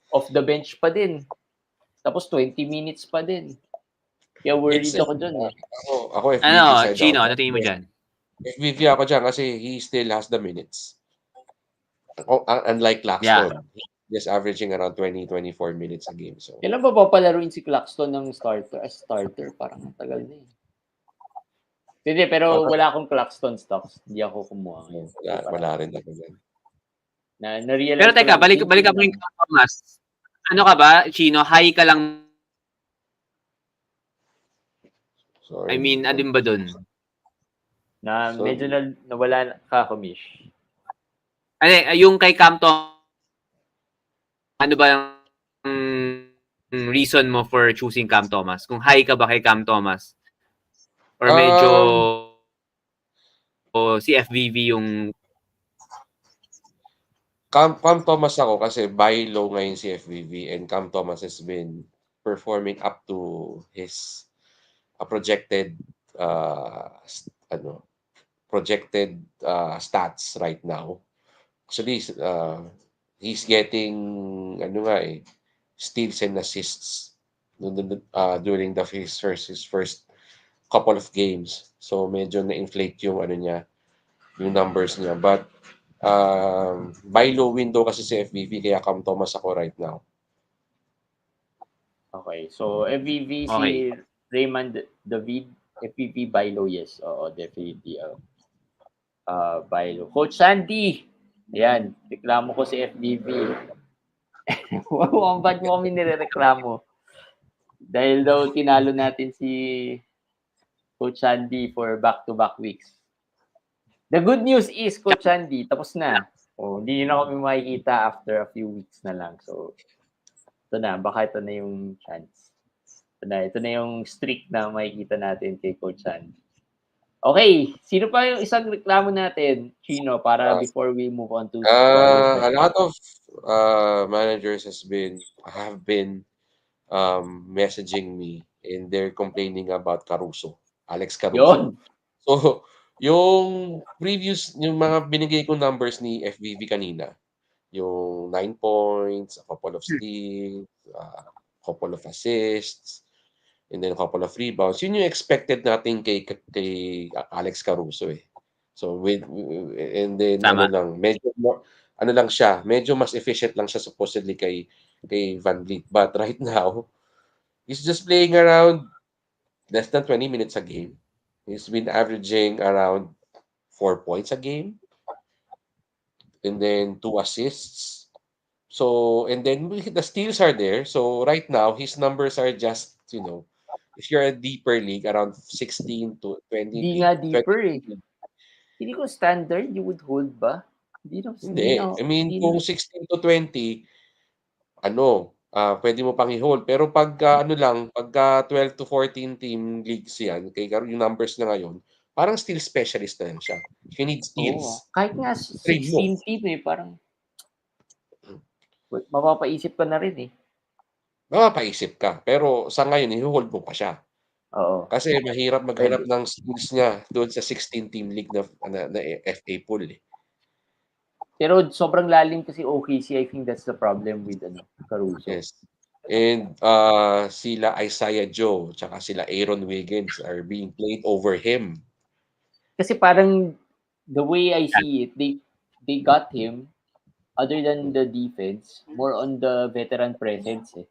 Off the bench pa din. Tapos 20 minutes pa din. Kaya worried ako dyan eh. Ako FVV side Chino, ako. ano tingin mo dyan? FVV ako dyan kasi he still has the minutes. Unlike Claxton. Just averaging around 20-24 minutes a game. So, Kailan ba papalaruin si Claxton ng starter? Parang matagal na eh. Hindi, pero wala akong Claxton stocks. Hindi ako kumuha ngayon. Wala rin ako dyan. Na-realize Pero teka, ko lang, balik ka mo yung Thomas. Ano ka ba, Chino? High ka lang. Sorry. I mean, alin ba dun? na medyo nawala ka, Kumish. Ano, yung kay Cam Thomas, ano ba yung reason mo for choosing Cam Thomas? Kung high ka ba kay Cam Thomas? Or medyo si FVV yung Cam Thomas ako kasi buy low ngayon si FVV and Cam Thomas has been performing up to his projected stats right now. Actually, he's getting steals and assists during his first couple of games. So medyo na-inflate yung yung numbers niya. But buy low window kasi si FBB kaya Cam Thomas ako right now. Okay. So, FVV si Raymond David. FVV buy low, yes. Oo, definitely. Buy low. Coach Sandy. Yan. Reklamo ko si FVV. Ba't mo kami nirereklamo? Dahil daw tinalo natin si Coach Sandy for back-to-back weeks. The good news is, Coach Sandy, tapos na. Hindi na kami makikita after a few weeks na lang. So, ito na. Baka ito na yung chance. Ito na yung streak na makikita natin kay Coach Sandy. Okay. Sino pa yung isang reklamo natin, Chino, para before we move on to a lot of managers have been messaging me and they're complaining about Alex Caruso. Yun. So, yung mga binigay ko numbers ni FVV kanina, yung 9 points, a couple of steals, couple of assists, and then a couple of rebounds. Yun yung expected natin kay Alex Caruso eh. So and then ano Tama. lang, medyo more ano lang siya, medyo mas efficient lang siya supposedly kay Van Vliet. But right now, he's just playing around less than 20 minutes a game. He's been averaging around 4 points a game and then 2 assists. So, and then the steals are there. So right now, his numbers are just, if you're a deeper league, around 16 to Hindi 20, nga deeper eh. 20. Hindi ko standard, you would hold ba? Hindi na, Hindi. I mean, hindi na. kung 16 to 20, pwede mo pang i-hold. Pero pagka ano lang, pagka 12 to 14 team leagues yan, yung numbers na ngayon, parang steal specialist na yan siya. If you need Oo. steals, Kahit nga trade mo. 16 team eh, parang mapapaisip ka na rin eh. Mapapaisip ka. Pero sa ngayon, i-hold mo pa siya. Oo, Kasi mahirap maghanap pwede. ng steals niya doon sa 16 team league na FA pool eh. Pero sobrang lalim kasi OKC, I think that's the problem with Caruso. Yes. And sila Isaiah Joe tsaka sila Aaron Wiggins are being played over him. Kasi parang the way I see it, they got him other than the defense, more on the veteran presence eh.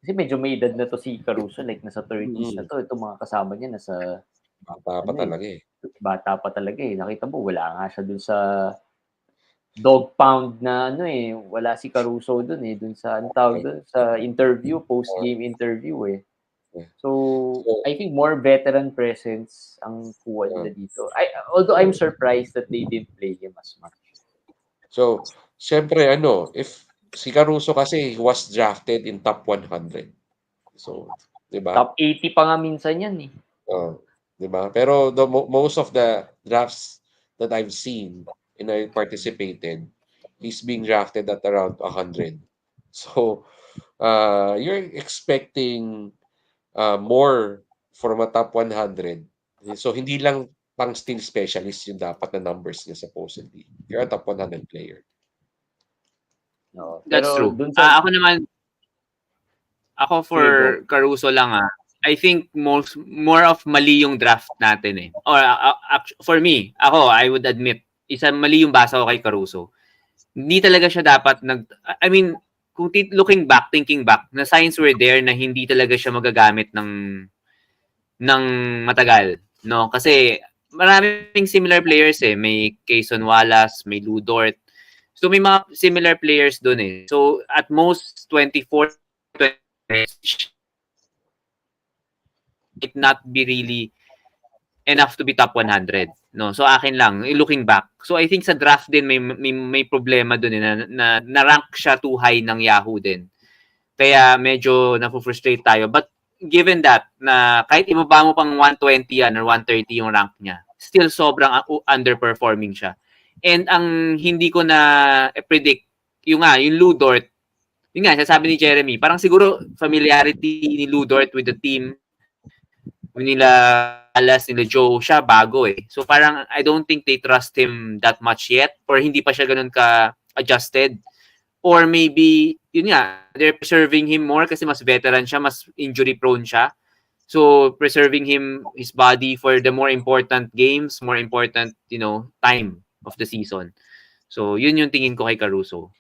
Kasi medyo may edad na to si Caruso, like nasa 30s na Mm. to. Itong mga kasama niya nasa Bata pa ano eh, talaga eh. bata pa talaga eh. Nakita mo wala nga siya dun sa dog pound na wala si Caruso dun eh, dun sa anong tawag dun, sa interview, post-game interview eh. Yeah. So, So, I think more veteran presence ang kuha uh, nila dito. Although I'm surprised that they didn't play him as much. so siyempre if si Caruso kasi was drafted in top 100. So, 'di ba? Top 80 pa nga minsan yan eh. Oh, 'di ba? Pero most of the drafts that I've seen and I participated, he's being drafted at around 100. So, you're expecting more from a top 100. So, hindi lang pang steal specialist yung dapat na numbers niya supposedly. If you're a top 100 player. No. That's Pero true. dun sa Ako naman, ako for sige go. Caruso lang I think more of mali yung draft natin eh. Or for me, I would admit, isa mali yung basa ko kay Caruso. Hindi talaga siya dapat I mean, kung looking back, thinking back, na signs were there na hindi talaga siya magagamit ng matagal, no? Kasi maraming similar players eh. May Quezon Wallace, may Ludort. So may mga similar players doon eh. So at most 24, 25 might not be really enough to be top 100. No, so akin lang looking back. So I think sa draft din may problema doon na rank siya too high ng Yahoo din. Kaya medyo na-frustrate tayo. But given that na kahit ibaba mo pang 120 yan or 130 yung rank niya, still sobrang underperforming siya. And ang hindi ko na predict yung Ludort, yun nga, sasabi ni Jeremy, parang siguro familiarity ni Ludort with the team, nila Alas, nila Joe, siya bago eh. So parang I don't think they trust him that much yet or hindi pa siya ganun ka-adjusted. Or maybe, yun nga, they're preserving him more kasi mas veteran siya, mas injury prone siya. So preserving his body for the more important games, more important, time of the season. So yun yung tingin ko kay Caruso.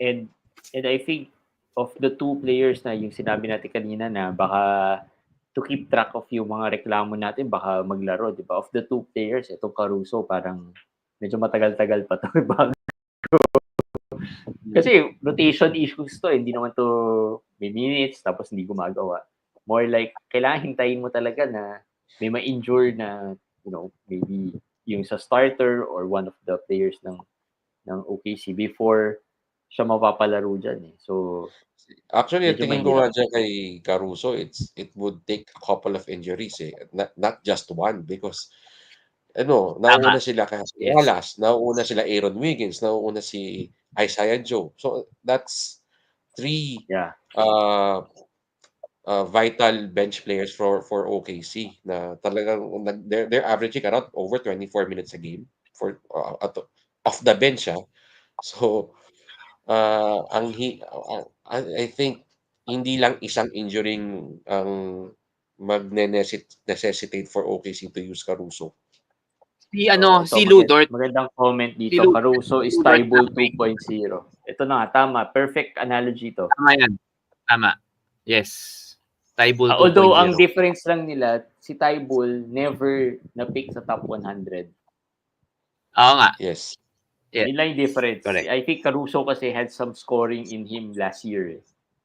And I think of the two players na yung sinabi natin kanina na baka to keep track of yung mga reklamo natin, baka maglaro, di ba? Of the two players, itong Caruso, parang medyo matagal-tagal pa to bago. Kasi rotation issues to, hindi naman to may minutes, tapos hindi gumagawa. More like, kailangan hintayin mo talaga na may ma-injure na, maybe yung sa starter or one of the players ng OKC before siya mapapalaro dyan eh. So, Actually, ang medyo tingin ko mahirap. nga diyan kay Caruso, it would take a couple of injuries eh. Not just one because nauuna Tama. sila kay Yes. Wallace, nauuna sila Aaron Wiggins, nauuna si Isaiah Joe. So that's three Yeah. uh, vital bench players for OKC na talagang they're averaging around over 24 minutes a game for off the bench ah. So I think hindi lang isang injury ang necessitate for OKC to use Caruso. Si Ito, Lou Dort. magandang comment Si dito. Lou, Caruso is Lou Dort Tyball 2.0. Ito na nga, tama. Perfect analogy to. tama yan. Tama. Yes. Tyball Although, ang 2.0. difference lang nila, si Tyball never na-pick sa top 100. Oo nga. Yes. Yes. Yun lang yung difference. Correct. I think Caruso kasi had some scoring in him last year.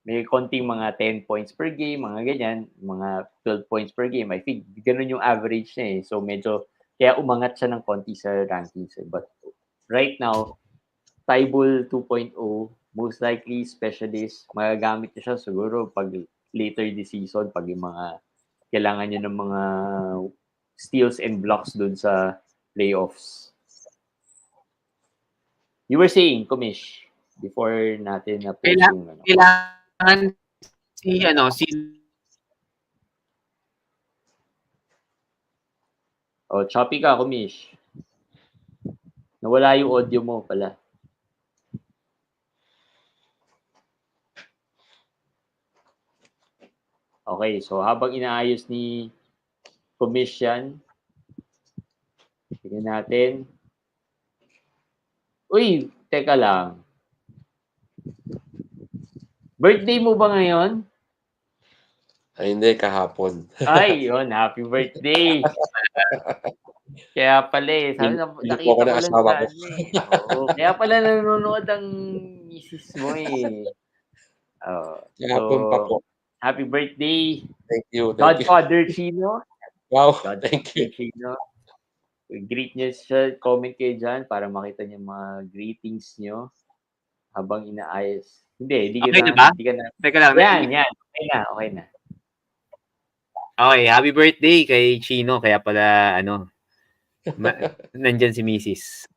May konting mga 10 points per game, mga ganyan, mga 12 points per game. I think ganun yung average niya eh. So medyo, kaya umangat siya ng konti sa rankings. But right now, Tyball 2.0, most likely specialist, magagamit niya siya siguro pag later this season, pag yung mga kailangan niya ng mga steals and blocks dun sa playoffs. You were saying, Kumish, before natin na-post yung ano. Kailangan si Oh, choppy ka, Kumish. Nawala yung audio mo pala. Okay, so habang inaayos ni Kumish yan, tingnan natin. Uy, teka lang. Birthday mo ba ngayon? Ay, hindi, kahapon. Ay, yun, happy birthday. Kaya pala eh, sabi na, Hindi po ako nakita ko ng lang asawa sa ko. ano eh. Oo, kaya pala nanonood ang misis mo eh. So, Kahapon pa po. happy birthday, Thank you. Godfather Chino. Wow, Godfather thank you. Chino. Greet niyo siya, comment kayo dyan para makita niyo mga greetings niyo habang inaayos. Hindi Okay na ka ba? hindi ka na. Teka lang. Yan. Okay na. Okay, happy birthday kay Chino. Kaya pala, nandyan si Mrs.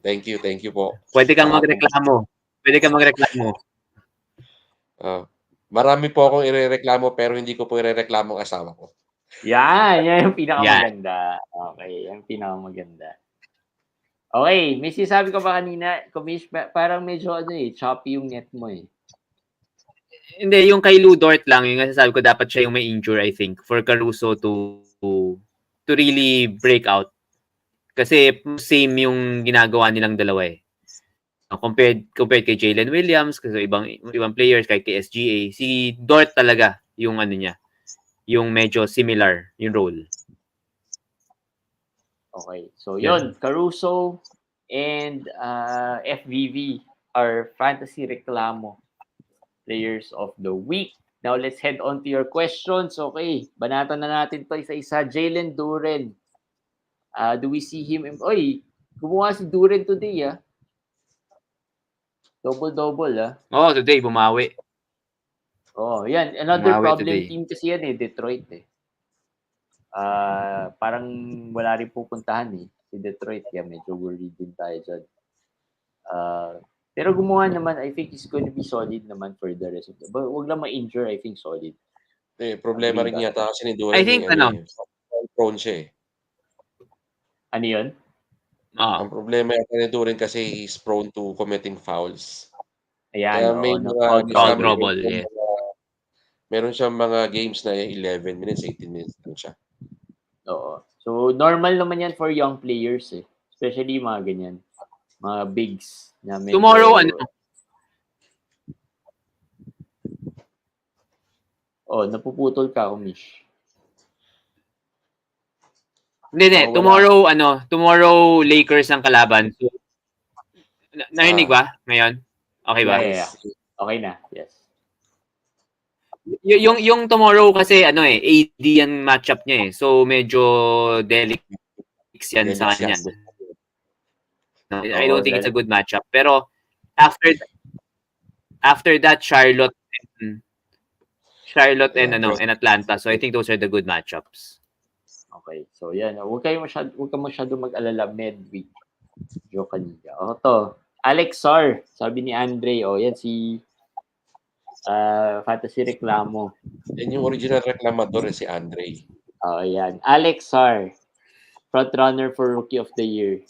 Thank you po. Pwede kang Kahapon. magreklamo. Marami po akong irereklamo pero hindi ko po irereklamo ang asawa ko. Yan yung pinakamaganda. Okay, yan pinakamaganda. Okay, may sinasabi ko ba kanina, Kumish, parang medyo choppy yung net mo eh. Hindi, yung kay Lou Dort lang, yung nasasabi ko dapat siya yung may injure, I think, for Caruso to really break out. Kasi same yung ginagawa nilang dalawa eh. Compared kay Jalen Williams, kasi ibang players, kay SGA, si Dort talaga yung niya, yung medyo similar yung role. Okay, so yun, Caruso and FBW are Fantasy Reklamo Players of the Week. Now, let's head on to your questions. Okay, banatan na natin to isa-isa. Jalen Duren. Do we see him? Oy, gumawa si Duren today, ah. Double-double, ah. Oh, today, bumawi. Oh, yan. Another Bumawi problem today. team kasi yan eh, Detroit eh. Parang wala rin pupuntahan eh. Si Detroit, kaya medyo worried din tayo dyan. Pero gumawa naman, I think he's going to be solid naman for the rest of the... But wag lang ma-injure, I think solid. Problema rin yata kasi ni Duran I think, prone siya eh. Ano yun? Ang problema yata ni Duran kasi he's prone to committing fouls. Ayan, Kaya may foul trouble, yeah. Meron siyang mga games na 11 minutes, 18 minutes lang siya. Oo. So, normal naman yan for young players eh. Especially mga ganyan. Mga bigs na medyo... Tomorrow, napuputol ka, Umish. Hindi. Tomorrow Lakers ang kalaban. So, narinig ba ngayon? Okay ba? Yeah. Okay na, yes. Yung tomorrow kasi AD yan matchup niya eh. So medyo delicate yan sa kanya. I don't think it's a good matchup. Pero after that Charlotte and Atlanta. So I think those are the good matchups. Okay. So yan, huwag ka masyado mag-alala midweek. Joke kanina. To. Alex Sar, sabi ni Andre, yan si Fantasy Reklamo. Yan yung original reklamador si Andre. Yan. Alex Sar, front runner for Rookie of the Year.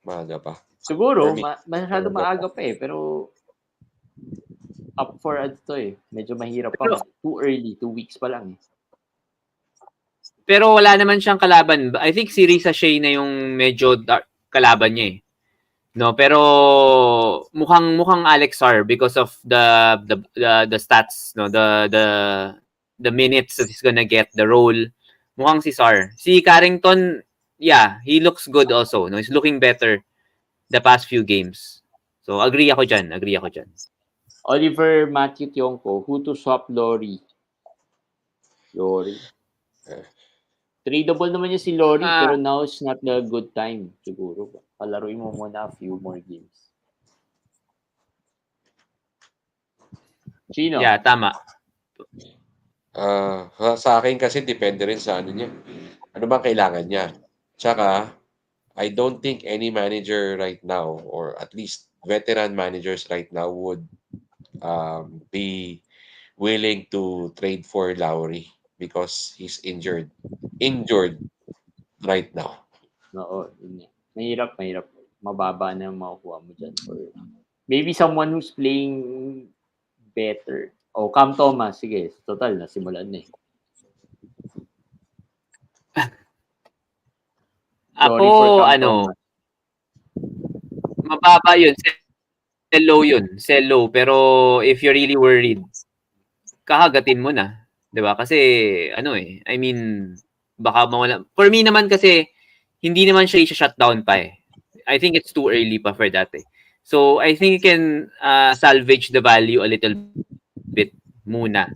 Maaga pa. Siguro, masyado maaga pa eh. Pero, up for ads to eh. Medyo mahirap pa. Too early. 2 weeks pa lang eh. Pero wala naman siyang kalaban. I think si Risa Shea na yung medyo kalaban niya eh. No, pero mukhang Alex Sarr because of the stats, no, the minutes that he's gonna get, the role. Mukhang si Sarr. Si Carrington, yeah, he looks good also. No, he's looking better the past few games. So agree ako dyan. Oliver Matthew Tionko, who to swap Lori? Lori. Tradable naman niya si Lori, pero now it's not a good time siguro. Palaruin mo muna a few more games. Sino? Yeah, tama. Sa akin kasi depende rin sa ano niya. Ano bang kailangan niya? Tsaka, I don't think any manager right now, or at least veteran managers right now, would be willing to trade for Lowry because he's injured. Injured right now. Oo, yun. Mahirap. Mababa na yung makukuha mo dyan. Or maybe someone who's playing better. Cam Thomas. Sige, total, nasimulan na eh. Ako, mababa yun. Sell low. Pero if you're really worried, kahagatin mo na. 'Di ba? Kasi, I mean, baka mawala. For me naman kasi, hindi naman siya i-shutdown pa eh. I think it's too early pa for that eh. So, I think you can salvage the value a little bit muna.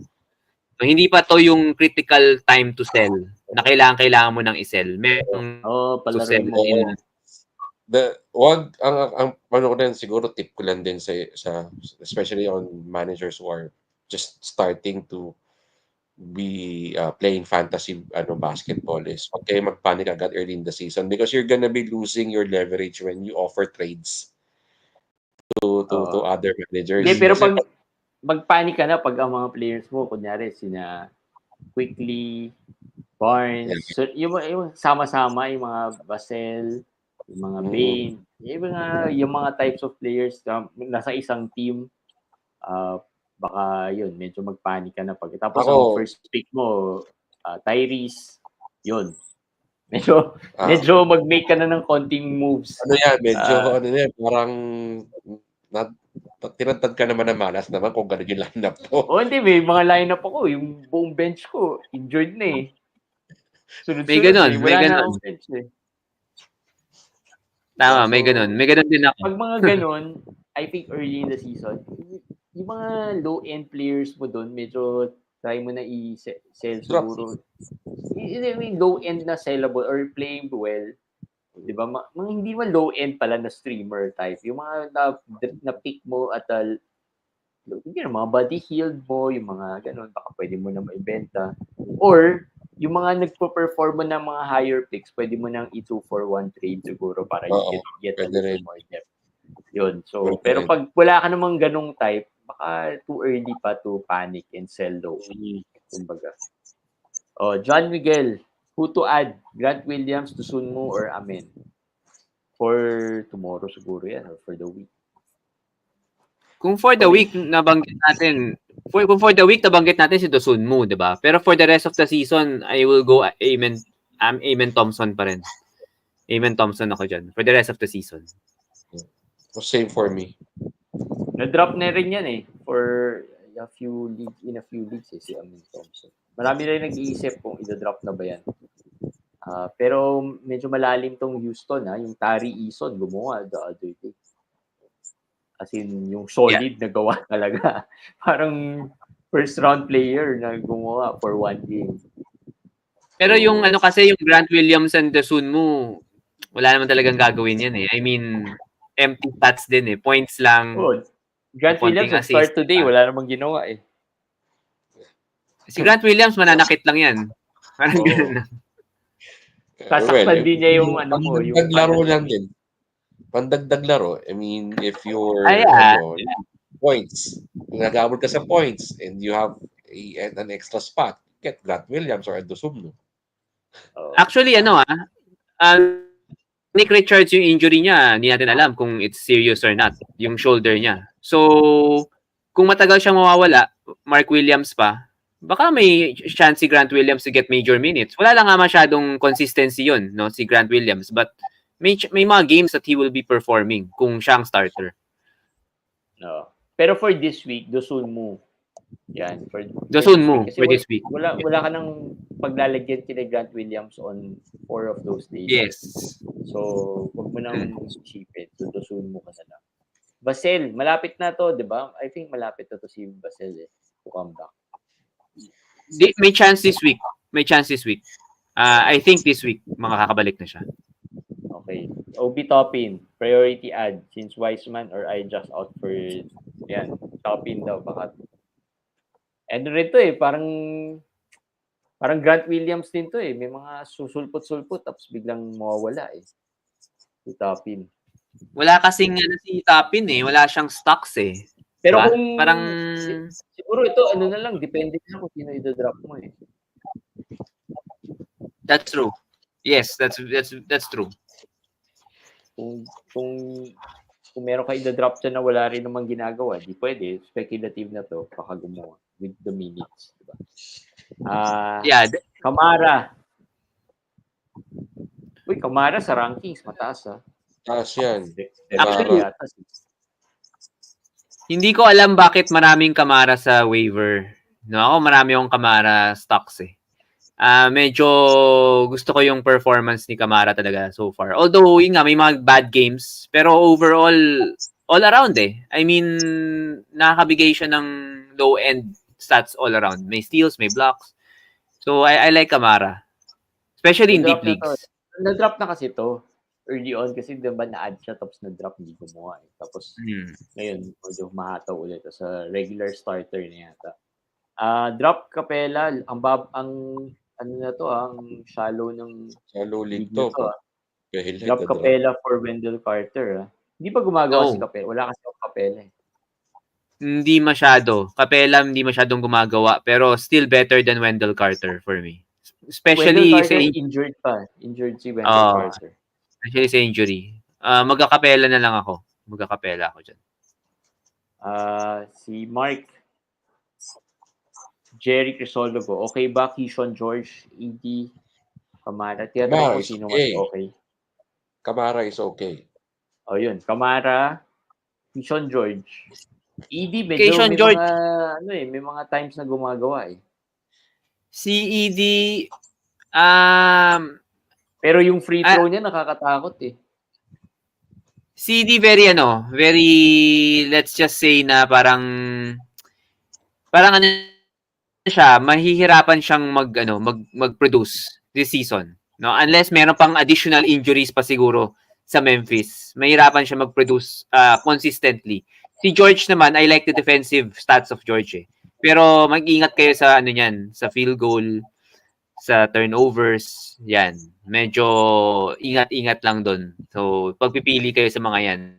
So, hindi pa to yung critical time to sell na kailangan mo nang i-sell. To sell in ang ano ko din siguro tip ko lang din sa especially on managers who are just starting to be playing fantasy basketball is huwag kayo magpanic agad early in the season because you're gonna be losing your leverage when you offer trades to other managers. Hindi, pero pag magpanic ka na pag ang mga players mo, kunyari sina Quickly, Barnes, so, yung sama-sama, yung mga Basel, yung mga Bane, yung mga types of players na nasa isang team, baka yun, medyo magpanic ka na pag. Tapos ang first pick mo, Tyrese, yun. Medyo mag-make ka na ng konting moves. Parang tinatad ka naman na malas naman kung gano'n yung lineup mo. Hindi, may mga lineup ako. Yung buong bench ko, injured na eh. Sunod-sunod may ganon, eh. Wala na akong bench eh. Tama, may ganon. May ganon din ako. Pag mga ganon, I think early in the season, yung mga low-end players mo doon, medyo try mo na i-sell siguro. Yung low-end na sellable or playing well, di ba? Mga hindi man low-end pala na streamer type. Yung mga na-pick mo at mga body healed mo, yung mga ganon, baka pwede mo na maibenta. Or, yung mga nagpo-perform mo ng mga higher picks, pwede mo nang i-2-for-1 trade siguro para you get a little more depth. Yun. So, pero pag wala ka namang ganong type, baka too early pa to panic and sell low. Kumbaga. John Miguel, who to add? Grant Williams to Sunmu or Amen? For tomorrow siguro yan or for the week. Kung for the week nabanggit natin, si Dosunmu, 'di ba? Pero for the rest of the season, I will go Amen Thompson pa rin. Amen Thompson ako diyan for the rest of the season. Same for me. Na-drop na rin yan eh for a few leagues si Amen Thompson. Marami rin nag-iisip kung i-drop na ba yan. Pero medyo malalim tong Houston yung Tari Eason gumawa the other day. As in, yung solid na gawa talaga. Parang first round player na gumawa for one game. Pero yung kasi yung Grant Williams and the Sunmu, wala naman talagang gagawin yan eh. I mean, empty stats din eh. Points lang. Grant Williams start today, wala namang ginawa eh. Si Grant Williams, mananakit lang yan. Parang gano'n lang. Sasaktan din niya yung yung laro lang din. Pandagdag laro. I mean, if you're points, nag-aabot ka sa points and you have an extra spot, get Grant Williams or Dosunmu. Actually, Nick Richards yung injury niya, hindi natin alam kung it's serious or not, yung shoulder niya. So, kung matagal siyang mawawala, Mark Williams pa, baka may chance si Grant Williams to get major minutes. Wala lang nga masyadong consistency yun, no, si Grant Williams. But may mga games that he will be performing kung siyang starter. No. Pero for this week, Dosunmu. Yan. For Dosunmu Kasi for this week. wala ka nang paglalagyan kina Grant Williams on 4 of those days. Yes. So, huwag mo nang isipin. So, Dosunmu ka na lang. Basel, malapit na to, di ba? I think malapit na to si Basel to come back. May chance this week. I think this week makakabalik na siya. Okay. OB Toppin, priority ad since Wiseman or I just out for yan. Toppin daw baka. And rin to parang Grant Williams din to may mga susulpot-sulpot tapos biglang mawawala si Toppin. Wala kasing si Toppin wala siyang stocks Pero diba? kung parang siguro ito na lang depende na kung sino i-drop mo That's true. Yes, that's true. Kung meron ka i-drop dyan na wala rin namang ginagawa, di pwede. Speculative na to, baka gumawa with the minutes. Diba? Kamara. Uy, Kamara sa rankings, mataas Taas yan. Actually, hindi ko alam bakit maraming Kamara sa waiver. No, ako marami akong Kamara stocks medyo gusto ko yung performance ni Kamara talaga so far. Although, yun nga, may mga bad games. Pero overall, all around I mean, nakakabigay siya ng low-end stats all around. May steals, may blocks. So, I like Kamara. Especially in deep leagues. Na-drop na kasi to early on kasi diba na-add siya tapos na-drop, hindi gumawa Tapos, ngayon, medyo mahataw ulit sa regular starter niya yata. Drop Capella, ang ano na to ang shallow league to. Drop Capella for Wendell Carter. Hindi pa gumagawa si Capella. Wala kasi yung Capella Hindi masyado. Capella hindi masyadong gumagawa pero still better than Wendell Carter for me. Especially Wendell Carter injured pa. Injured si Wendell Carter. Especially sa injury. Magka-Capella na lang ako. Magka-Capella ako dyan. Si Mark Jerry Crisologo, okay ba Keyshawn George, ED, Kamara? Tiyatry ko sino mas okay. Kamara is okay. O yun, Kamara, Keyshawn George. ED, medyo Keyshawn may George, mga, may mga times na gumagawa Si ED, pero yung free throw niya nakakatakot Si ED very, let's just say na parang siya, mahihirapan siyang mag-produce this season. No? Unless meron pang additional injuries pa siguro sa Memphis. Mahirapan siya mag-produce consistently. Si George naman, I like the defensive stats of George Pero mag-ingat kayo sa sa field goal, sa turnovers, yan. Medyo ingat-ingat lang doon. So, pagpipili kayo sa mga yan.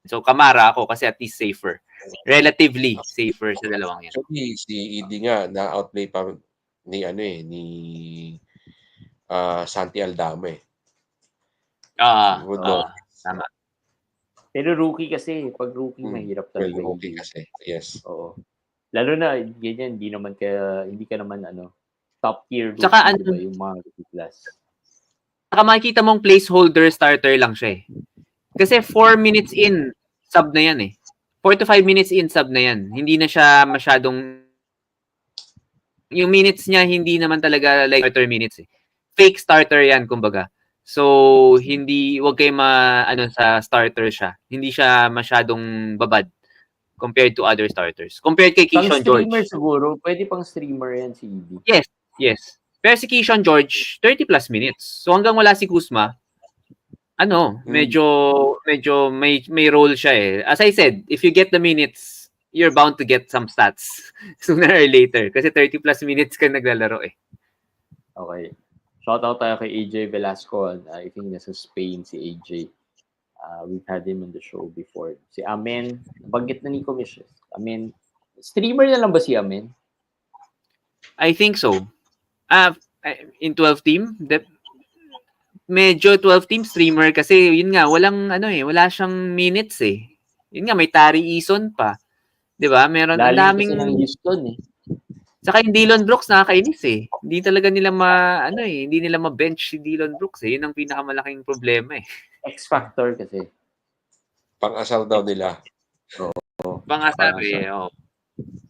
So, Kamara ako kasi at least safer. Relatively safer sa dalawang yan. Actually, si ED nga na-outplay pa ni Santi Aldama Tama. Pero rookie kasi, pag rookie mahirap talaga. Rookie kasi, yes. Oo. Lalo na ganyan, hindi ka naman top tier rookie, Saka yung mga rookie class. Saka makikita mong placeholder starter lang siya Kasi 4 minutes in, sub na yan 4 to 5 minutes in, sub na yan. Hindi na siya masyadong yung minutes niya, hindi naman talaga like starter minutes Fake starter yan, kumbaga. So, wag kayo sa starter siya. Hindi siya masyadong babad compared to other starters. Compared kay Keyshawn George. Streamer siguro. Pwede pang streamer yan si ED. Yes. Pero si Keyshawn George, 30 plus minutes. So, hanggang wala si Kuzma, medyo may role siya As I said, if you get the minutes, you're bound to get some stats sooner or later. Kasi 30 plus minutes ka naglalaro Okay. Shout out tayo kay AJ Velasco. I think nasa Spain si AJ. We've had him on the show before. Si Amen, banggit na ni Commission. Amen, streamer na lang ba si Amen? I think so. In 12 team, medyo 12 team streamer kasi yun nga wala siyang minutes Yun nga may Tari Eason pa. 'Di ba? Meron ang daming kasi ng Houston Saka yung Dillon Brooks nakakainis eh. Hindi talaga nila hindi nila ma-bench si Dillon Brooks eh. Yun ang pinakamalaking problema eh. X factor kasi. Pang-asar daw nila. Oo. Pangasar eh. Oh.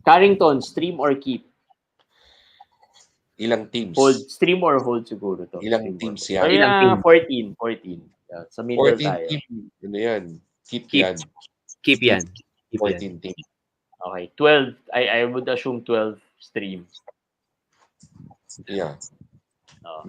Carrington, stream or keep? Ilang teams? Stream or hold siguro to. Ilang Stream teams or hold. yan? Ilang team? 14. Yeah, sa middle 14 tayo. team. Ano yan? Keep Keep. yan. Keep yan. Keep yan. 14 team. Okay. 12. I would assume 12 stream. Yeah. Oh.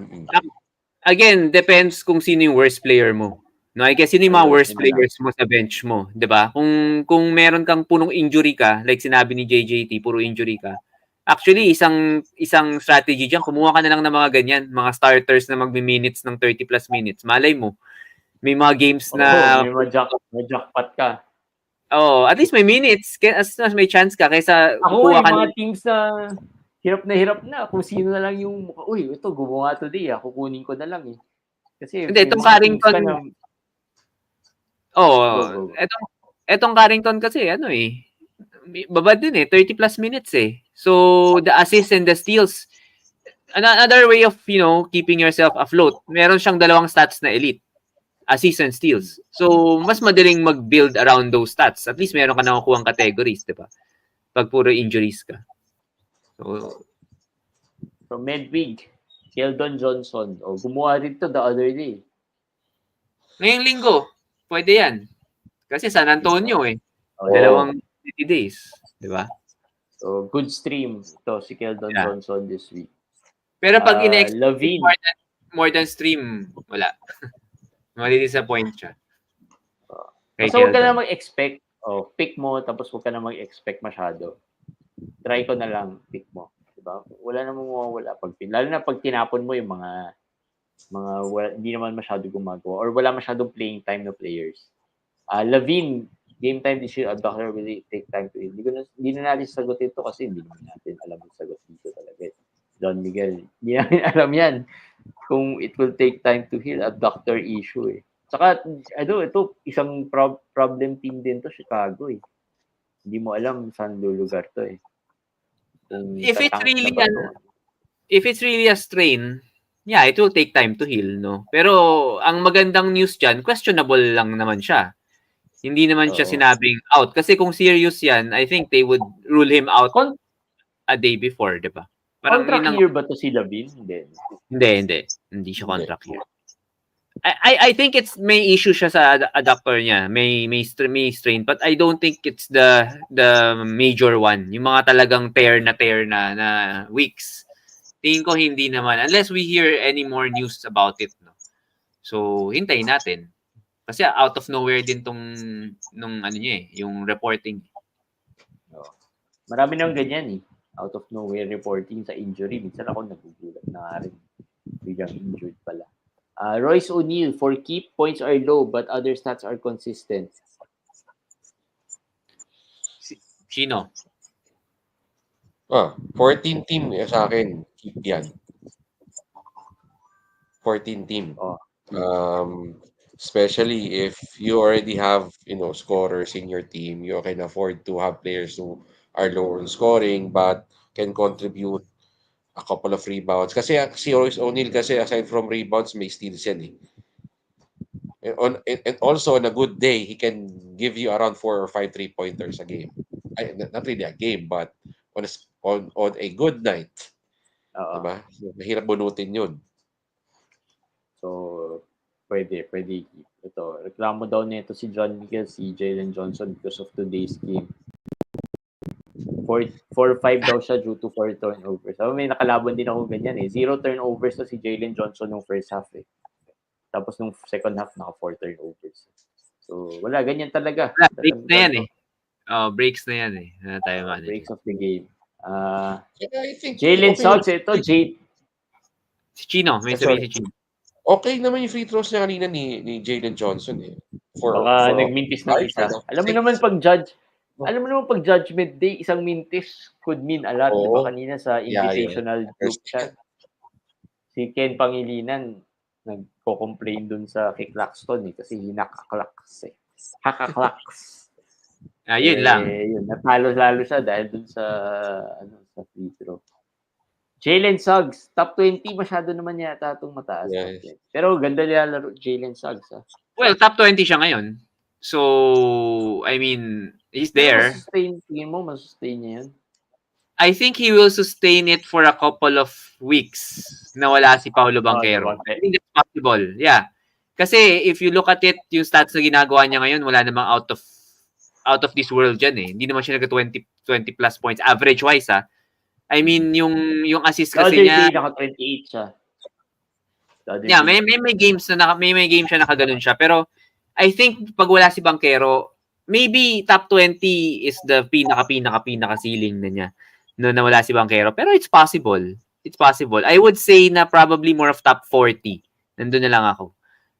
Again, depends kung sino yung worst player mo. No, I guess sino yung mga worst players mo sa bench mo, 'di ba? Kung meron kang punong injury ka, like sinabi ni JJT, puro injury ka. Actually, isang strategy diyan, kumuha ka na lang ng mga ganyan, mga starters na magmi-minutes ng 30 plus minutes. Malay mo, may mga games na may jackpot ka. Oh, at least may minutes, as may chance ka kaysa Ako kukuha ka mga teams na hirap na kung sino na lang yung ito gumawa today kukunin ko na lang eh. Kasi hindi, itong Carrington go. Etong Carrington kasi babad din 30 plus minutes eh. So the assists and the steals, another way of keeping yourself afloat. Meron siyang dalawang stats na elite, assists and steals. So mas madaling mag-build around those stats. At least meron ka nakukuhang categories, 'di ba? Pag puro injuries ka. So Medwig, Keldon Johnson, gumawa rin to the other day. Ngayong linggo, pwede yan. Kasi San Antonio dalawang 50 days, 'di ba? So good stream to si Keldon Johnson this week. Pero pag Lavine more than stream, wala. Mali-disappoint siya. So huwag ka na mag-expect. Pick mo tapos huwag ka na mag-expect masyado. Try ko na lang pick mo, 'di ba? Wala namang mawawala lalo na pag tinapon mo yung mga hindi naman masyado gumagawa or wala masyadong playing time na players. Lavine, game time this year, Doctor will take time to heal. Hindi na natin sagutin ito kasi hindi naman natin alam yung sagot dito talaga. Don Miguel, hindi namin alam yan kung it will take time to heal, Doctor issue eh. Saka, ito, isang problem team din to, Chicago eh. Hindi mo alam saan lulugar to eh. If it's really a strain, yeah, it will take time to heal, no? Pero ang magandang news dyan, questionable lang naman siya. Hindi naman siya sinabing out. Kasi kung serious yan, I think they would rule him out a day before, di ba? Contract year ba to si Lavine? Hindi. Hindi siya contract year. I think may issue siya sa adductor niya. May strain, but I don't think it's the major one. Yung mga talagang tear na weeks. Tingin ko hindi naman unless we hear any more news about it, no. So hintayin natin. Kasi out of nowhere din nung yung reporting. Marami nang ganyan eh. Out of nowhere reporting sa injury. Minsan ako nagugulat na rin. Biglang injured pala. Royce O'Neal, for keep, points are low but other stats are consistent. Sino? 14 team sa akin. Keep yan. 14 team. Especially if you already have, scorers in your team, you can afford to have players who are lower in scoring but can contribute a couple of rebounds. Kasi si Royce O'Neal kasi aside from rebounds, may steals yan eh. And also on a good day, he can give you around 4 or 5 3-pointers a game. Not really a game, but on a good night. Diba? Mahirap bunutin yun. So, pwede. Ito, reklamo daw nito si John Miguel, si Jalen Johnson because of today's game. 4-5 daw siya due to 4 turnovers. So, may nakalaban din ako ganyan eh. 0 turnovers to si Jalen Johnson nung first half eh. Tapos nung second half, naka 4 turnovers. So, wala, ganyan talaga. Breaks na yan eh. Breaks na yan eh. Breaks of the game. Jalen Suggs, ito, Si Chino, may sabihin si Chino. Okay naman yung free throws niya kanina ni Jalen Johnson eh. Baka nagmintis ng isa. Alam mo naman pag judgment day, isang mintis could mean a lot. Diba kanina sa invitational group chat, si Ken Pangilinan nagko-complain dun sa kay Claxton eh kasi hinakaklaks eh. Hakaklaks. Yun lang. Yun, natalo-lalo siya dahil dun sa, sa free throw. Jalen Suggs, top 20, masyado naman yata itong mataas, top Yes. 20. Pero ganda nilalaro, Jalen Suggs, ha? Well, top 20 siya ngayon. So, I mean, he's Pero there. tingin mo, masustain niya yun? I think he will sustain it for a couple of weeks na wala si Paulo Banquero. I think that's possible. Yeah. Kasi if you look at it, yung stats na ginagawa niya ngayon, wala namang out of this world dyan eh. Hindi naman siya nag 20 plus points average wise ha. I mean, yung assist The kasi other niya, day, naka-28 siya. yeah, may games na may games siya nakaganon siya. Pero I think pag wala si Banquero, maybe top 20 is the pinaka ceiling na niya no nawala si Banquero. Pero it's possible. It's possible. I would say na probably more of top 40. Nandun na lang ako.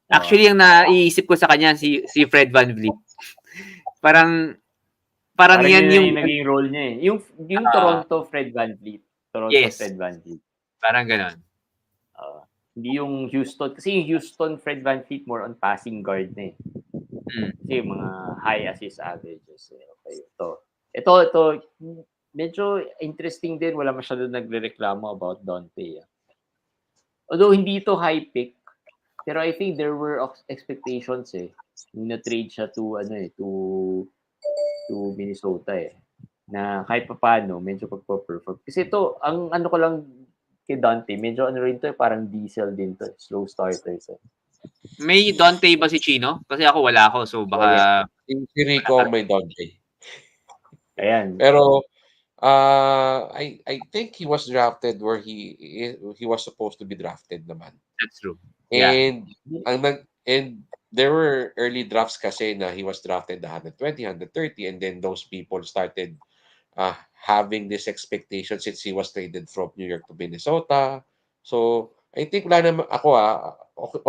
Actually, yung naiisip ko sa kanya si Fred VanVleet. Parang Parang yan yun yung yung naging role niya eh. Yung Toronto Fred VanVleet. yes, Fred VanVleet. parang ganon. Hindi yung Houston. Kasi yung Houston Fred VanVleet more on passing guard na eh. Kasi yung mga high assist averages. Eh. Okay, ito, medyo interesting din. Wala masyado nagre-reklamo about Dante. Although hindi ito high pick, pero I think there were expectations eh. Nung na-trade siya to Minnesota eh. Na kahit pa paano, medyo pagpo-perform. Kasi ito, ang ano ko lang kay Dante, medyo ano rin to, parang diesel din to. Slow starter to. May Dante ba si Chino? Kasi ako wala ako, so baka... Si Rico ang may Dante. Ayan. Pero, I think he was drafted where he was supposed to be drafted naman. That's true. Yeah. And there were early drafts kasi na he was drafted 120, 130, and then those people started having this expectation since he was traded from New York to Minnesota. So, I think wala naman ako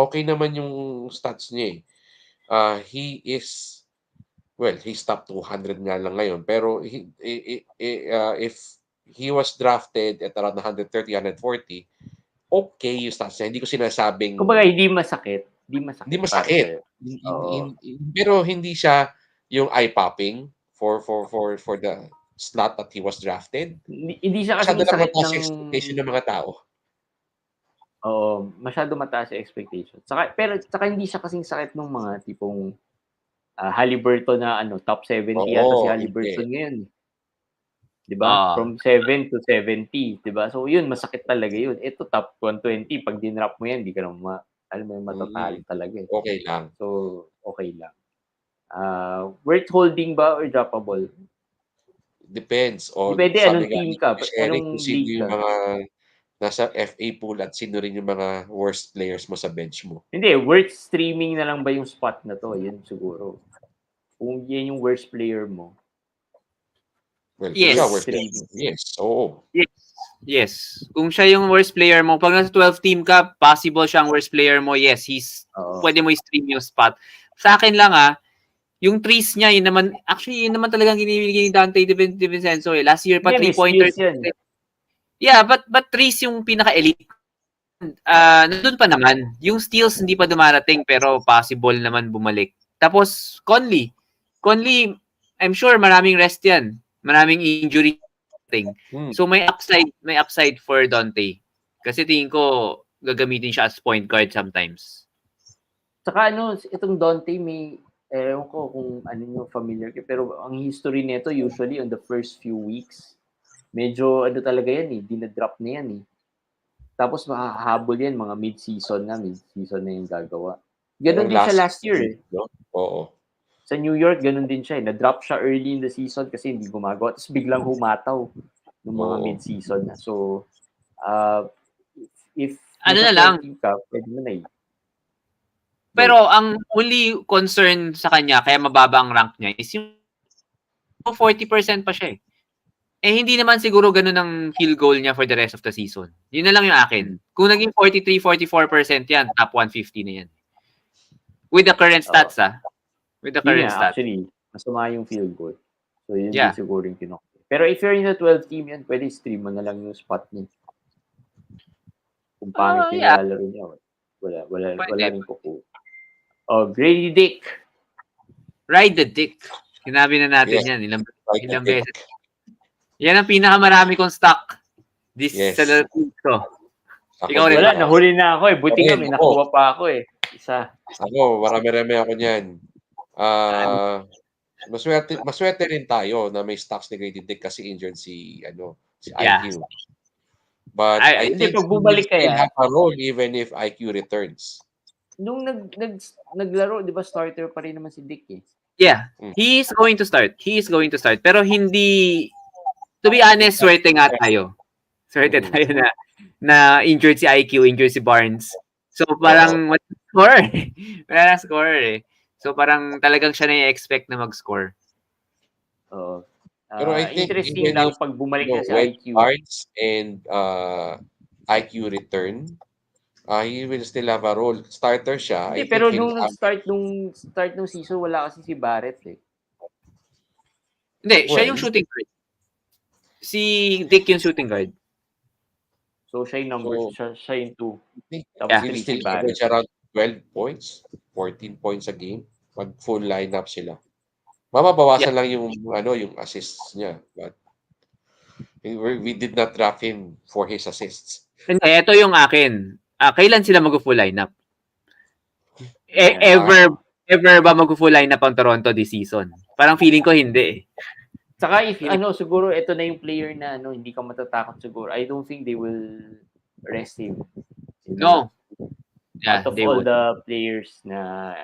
okay naman yung stats niya eh. He is he's top 200 nga lang ngayon pero if he was drafted at around 130, 140, okay yung stats niya. Hindi ko sinasabing Kumbaga, hindi masakit. hindi para masakit. sa'yo. Oo. Pero hindi siya yung eye-popping for the slot that he was drafted. Hindi siya Masyado kasing lang sakit mataas ng... yung expectation ng mga tao. Oo, masyado mataas yung expectation. Saka hindi siya kasing sakit ng mga tipong Haliburton na top 70 yata si Oo, Haliburton hindi. ngayon. 'Di ba? From 7 to 70, 'di ba? So yun, masakit talaga yun. Ito top 120, pag dinrap mo yan, hindi ka naman alam mo yung matatalo talaga eh. Okay lang. So, okay lang. Worth holding ba or droppable? Depends on, Depende sabi anong nga team ni ka, Eric, anong kung sino league yung ka. mga nasa FA pool at sino rin yung mga worst players mo sa bench mo. Hindi, worth streaming na lang ba yung spot na to? Yan siguro. Kung yan yung worst player mo. Well, Yes. kung siya worst player, yes. Oo. Yes. Kung siya yung worst player mo, pag nasa 12 team ka, possible siyang worst player mo. Yes, pwede mo i-stream yung spot. Sa akin lang yung threes niya, yun naman talagang ginibigay ni Dante DiVincenzo eh. Last year pa, 3-pointers. Yeah, but threes yung pinaka-elite. Nandun pa naman. Yung steals hindi pa dumarating pero possible naman bumalik. Tapos, Conley, I'm sure maraming rest yan. Maraming injury. So may upside for Dante. Kasi tingin ko gagamitin siya as point guard sometimes. Saka itong Dante may ewan ko kung ano yung familiar kayo, pero ang history nito usually on the first few weeks, medyo talaga yan eh, dinadrop na yan eh. Tapos makahabol yan, mga mid-season na yung gagawa. Ganon din siya last year eh. No? Oo. Sa New York, ganon din siya eh. Na-drop siya early in the season kasi hindi gumagawa. Tapos biglang humataw ng mga mid-season na. So, if na lang, ka, pwede mo na eh. Pero ang only concern sa kanya, kaya mababa ang rank niya, is yung 40% pa siya eh. Hindi naman siguro ganun ang field goal niya for the rest of the season. Yun na lang yung akin. Kung naging 43-44% yan, top 150 na yan. With the current stats With the current stats. Actually, masama yung field goal. So yun din siguro yung kinokte. Pero if you're in the 12 team yan, pwede stream mo na lang yung spot niya. Kung pangit yung nilalaro niya. Wala rin kuku. Grady Dick. Ride the dick. Sinabi na natin Yes, yan right to ilang pick. beses. Yan ang pinakamarami kong stock sa Yes. league ko. Ako Ikaw rin din. Wala, ba? nahuli na ako eh. Buti nga, may Ako, nakuha pa ako eh. Isa. marami-rami ako niyan. Ah, maswerte rin tayo na may stocks ni Grady Dick kasi injured si Yeah. IQ. But I Hindi, think pag he will bumalik still kaya, have a role even if IQ returns. nung naglaro, di ba starter pa rin naman si Dick eh. Yeah. Mm. He is going to start. Pero hindi, to be honest, swerte nga tayo. Swerte tayo na injured si IQ, injured si Barnes. So parang wala na score. Wala na score eh. So parang talagang siya na i-expect na mag-score. Oo. Pero I think Interesting even if lang pag bumalik na si when IQ. Barnes and IQ return, he will still have a role. Starter siya. Hindi, I think pero he'll nung have start nung season, wala kasi si Barrett eh. Hindi, siya yung well, shooting guard. Si Dick yung shooting guard. So, siya yung number, So, siya yung 2. I think Tapos he'll 3 si still Barrett. average around 12 points, 14 points a game pag full lineup sila. Mababawasan lang yung assists niya. But we did not draft him for his assists. Hindi, ito yung akin. Kailan sila mag-full lineup? Yeah. Ever ba mag-full lineup ang Toronto this season? Parang feeling ko hindi eh. Saka if siguro ito na yung player na hindi ka matatakot siguro. I don't think they will rest him. No. Yeah, Out of they all would. the players na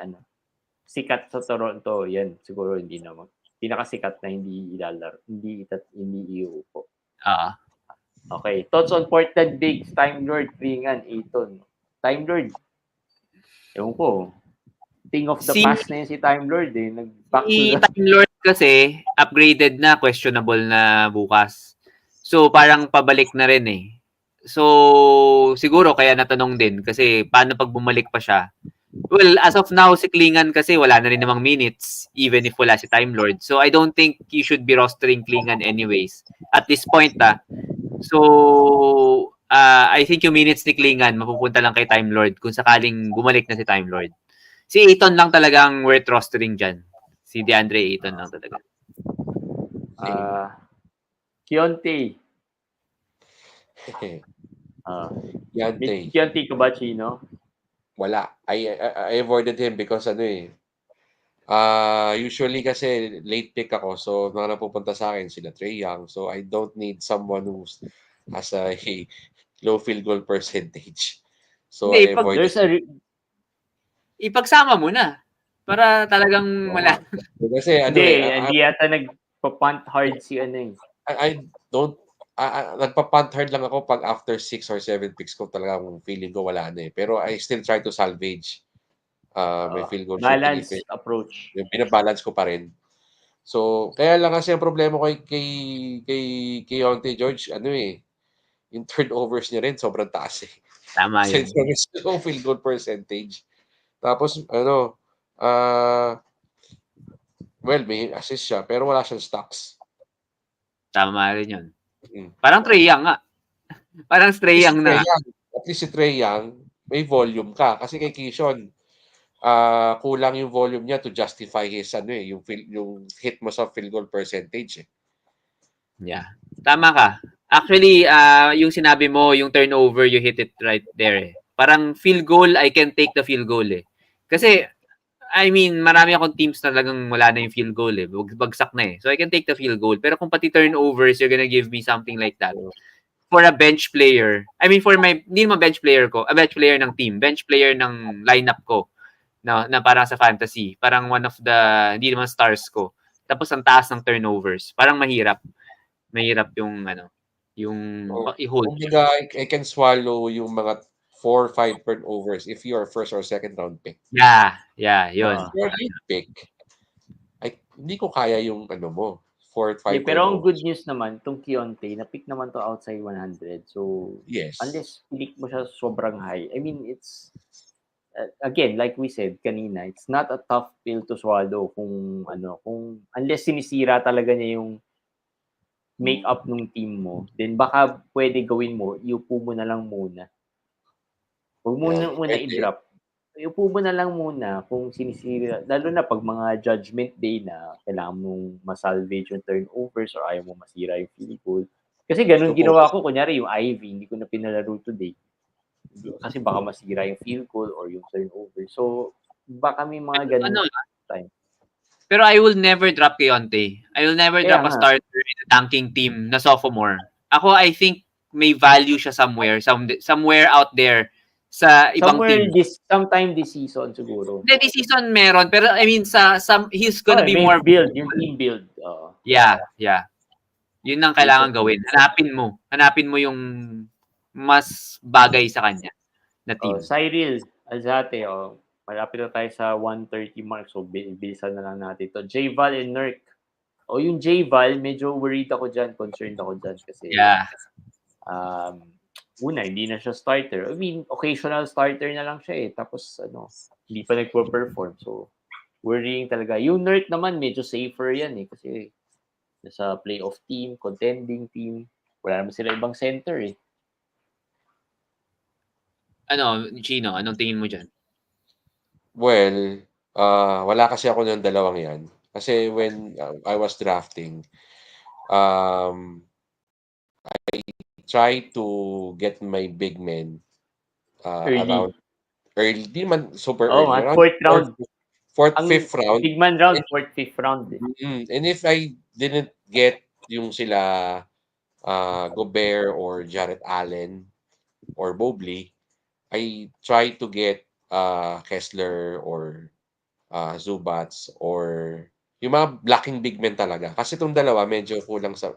sikat sa Toronto, yan siguro hindi naman. Pinakasikat na hindi ilalaro, hindi iuupo. Okay, thoughts on Portland Bigs, Time Lord, Klingan, Aiton. Time Lord. Ewan ko. Thing of the past na yun si Time Lord eh. Nag-back to Si the... Time Lord kasi upgraded na, questionable na bukas. So parang pabalik na rin eh. So siguro kaya natanong din kasi paano pag bumalik pa siya? Well, as of now si Klingan kasi wala na rin namang minutes even if wala si Time Lord. So I don't think you should be rostering Klingan anyways at this point So I think yung minutes ni Klingan mapupunta lang kay Time Lord kung sakaling bumalik na si Time Lord. Si Aiton lang talagang worth rostering dyan. Si DeAndre Ayton lang talaga. Kionte. Yante. Kionte ka ba, Chino? Wala. I avoided him because usually kasi late pick ako. So, mga napupunta sa akin sila Trae Young. So, I don't need someone who has a low field goal percentage. So, I avoided him. Ipagsama mo na. Para talagang wala. Kasi hindi yata nagpa-punt hard si I don't nagpa-punt hard lang ako pag after 6 or 7 picks ko talagang feeling ko wala na eh. Pero I still try to salvage may field goal shooting. Balance approach. Yung binabalance ko pa rin. So, kaya lang kasi ang problema ko kay Keontae George, yung turnovers niya rin sobrang taas eh. Tama yun. So, field goal percentage. Tapos, well, may assist siya, pero wala siyang stocks. Tama rin yun. Parang Trae Young nga. Parang Trae Young na. At least si Trae Young, may volume ka. Kasi kay Keyshawn, kulang yung volume niya to justify his yung hit mo sa field goal percentage eh. Yeah. Tama ka. Actually, yung sinabi mo, yung turnover, you hit it right there eh. Parang field goal, I can take the field goal eh. Kasi, I mean, marami akong teams na talagang wala na yung field goal eh. Bagsak na eh. So, I can take the field goal. Pero kung pati turnovers, you're gonna give me something like that. For a bench player, I mean, hindi naman bench player ko, a bench player ng team, bench player ng lineup ko, na parang sa fantasy, parang one of the, hindi naman stars ko. Tapos ang taas ng turnovers. Parang mahirap. Mahirap yung, i-hold. I can swallow yung mga 4 or 5 turnovers if you're first or second round pick. Yeah, yun. Your late pick, hindi ko kaya yung mo, 4 or 5 pero ang good news naman, itong Kionte, na-pick naman to outside 100. So, yes. Unless pick mo siya sobrang high, I mean, it's, again, like we said kanina, it's not a tough pill to swallow kung unless sinisira talaga niya yung make-up ng team mo, then baka pwede gawin mo, iupo mo na lang muna. Huwag mo muna i-drop. Upo mo na lang muna kung sinisira, lalo na pag mga judgment day na kailangan mong masalvage yung turnovers or ayaw mo masira yung field goal. Kasi ganun Suppose, ginawa ko, kunyari yung Ivy, hindi ko na pinalaro today. Kasi baka masira yung field goal or yung turnover. So, baka may mga Ano, ganung time. pero I will never drop Keontae. I will never Kaya drop a nga, starter in a tanking team na sophomore. Ako, I think may value siya somewhere out there sa ibang somewhere team. sometime this season siguro. Hindi, this season meron, pero I mean, he's Oh, gonna be may more build, yung valuable. team build. Yeah, yeah. Yun ang Based kailangan on gawin. team. Hanapin mo yung mas bagay sa kanya na team. Cyril Alzate, malapit na tayo sa 130 mark. So, bilisan na lang natin to. J-Val and Nurk. Yung J-Val, medyo worried ako dyan, concerned ako dyan kasi Yeah. um, una, hindi na siya starter. I mean, occasional starter na lang siya eh. Tapos, hindi pa nagpo-perform. So, worrying talaga. Yung Nurk naman, medyo safer yan eh. Kasi nasa playoff team, contending team. Wala naman sila ibang center eh. Chino, anong tingin mo dyan? well, wala kasi ako ng dalawang yan. Kasi when I was drafting, um, I try to get my big men Early. around early, di man super early, Nga, around fourth round. fourth, Ang fifth round. big man round, fourth, fifth round eh. And if I didn't get yung sila Gobert or Jarrett Allen or Mobley, I try to get Kessler or Zubats or yung mga blocking big men talaga. Kasi itong dalawa medyo kulang sa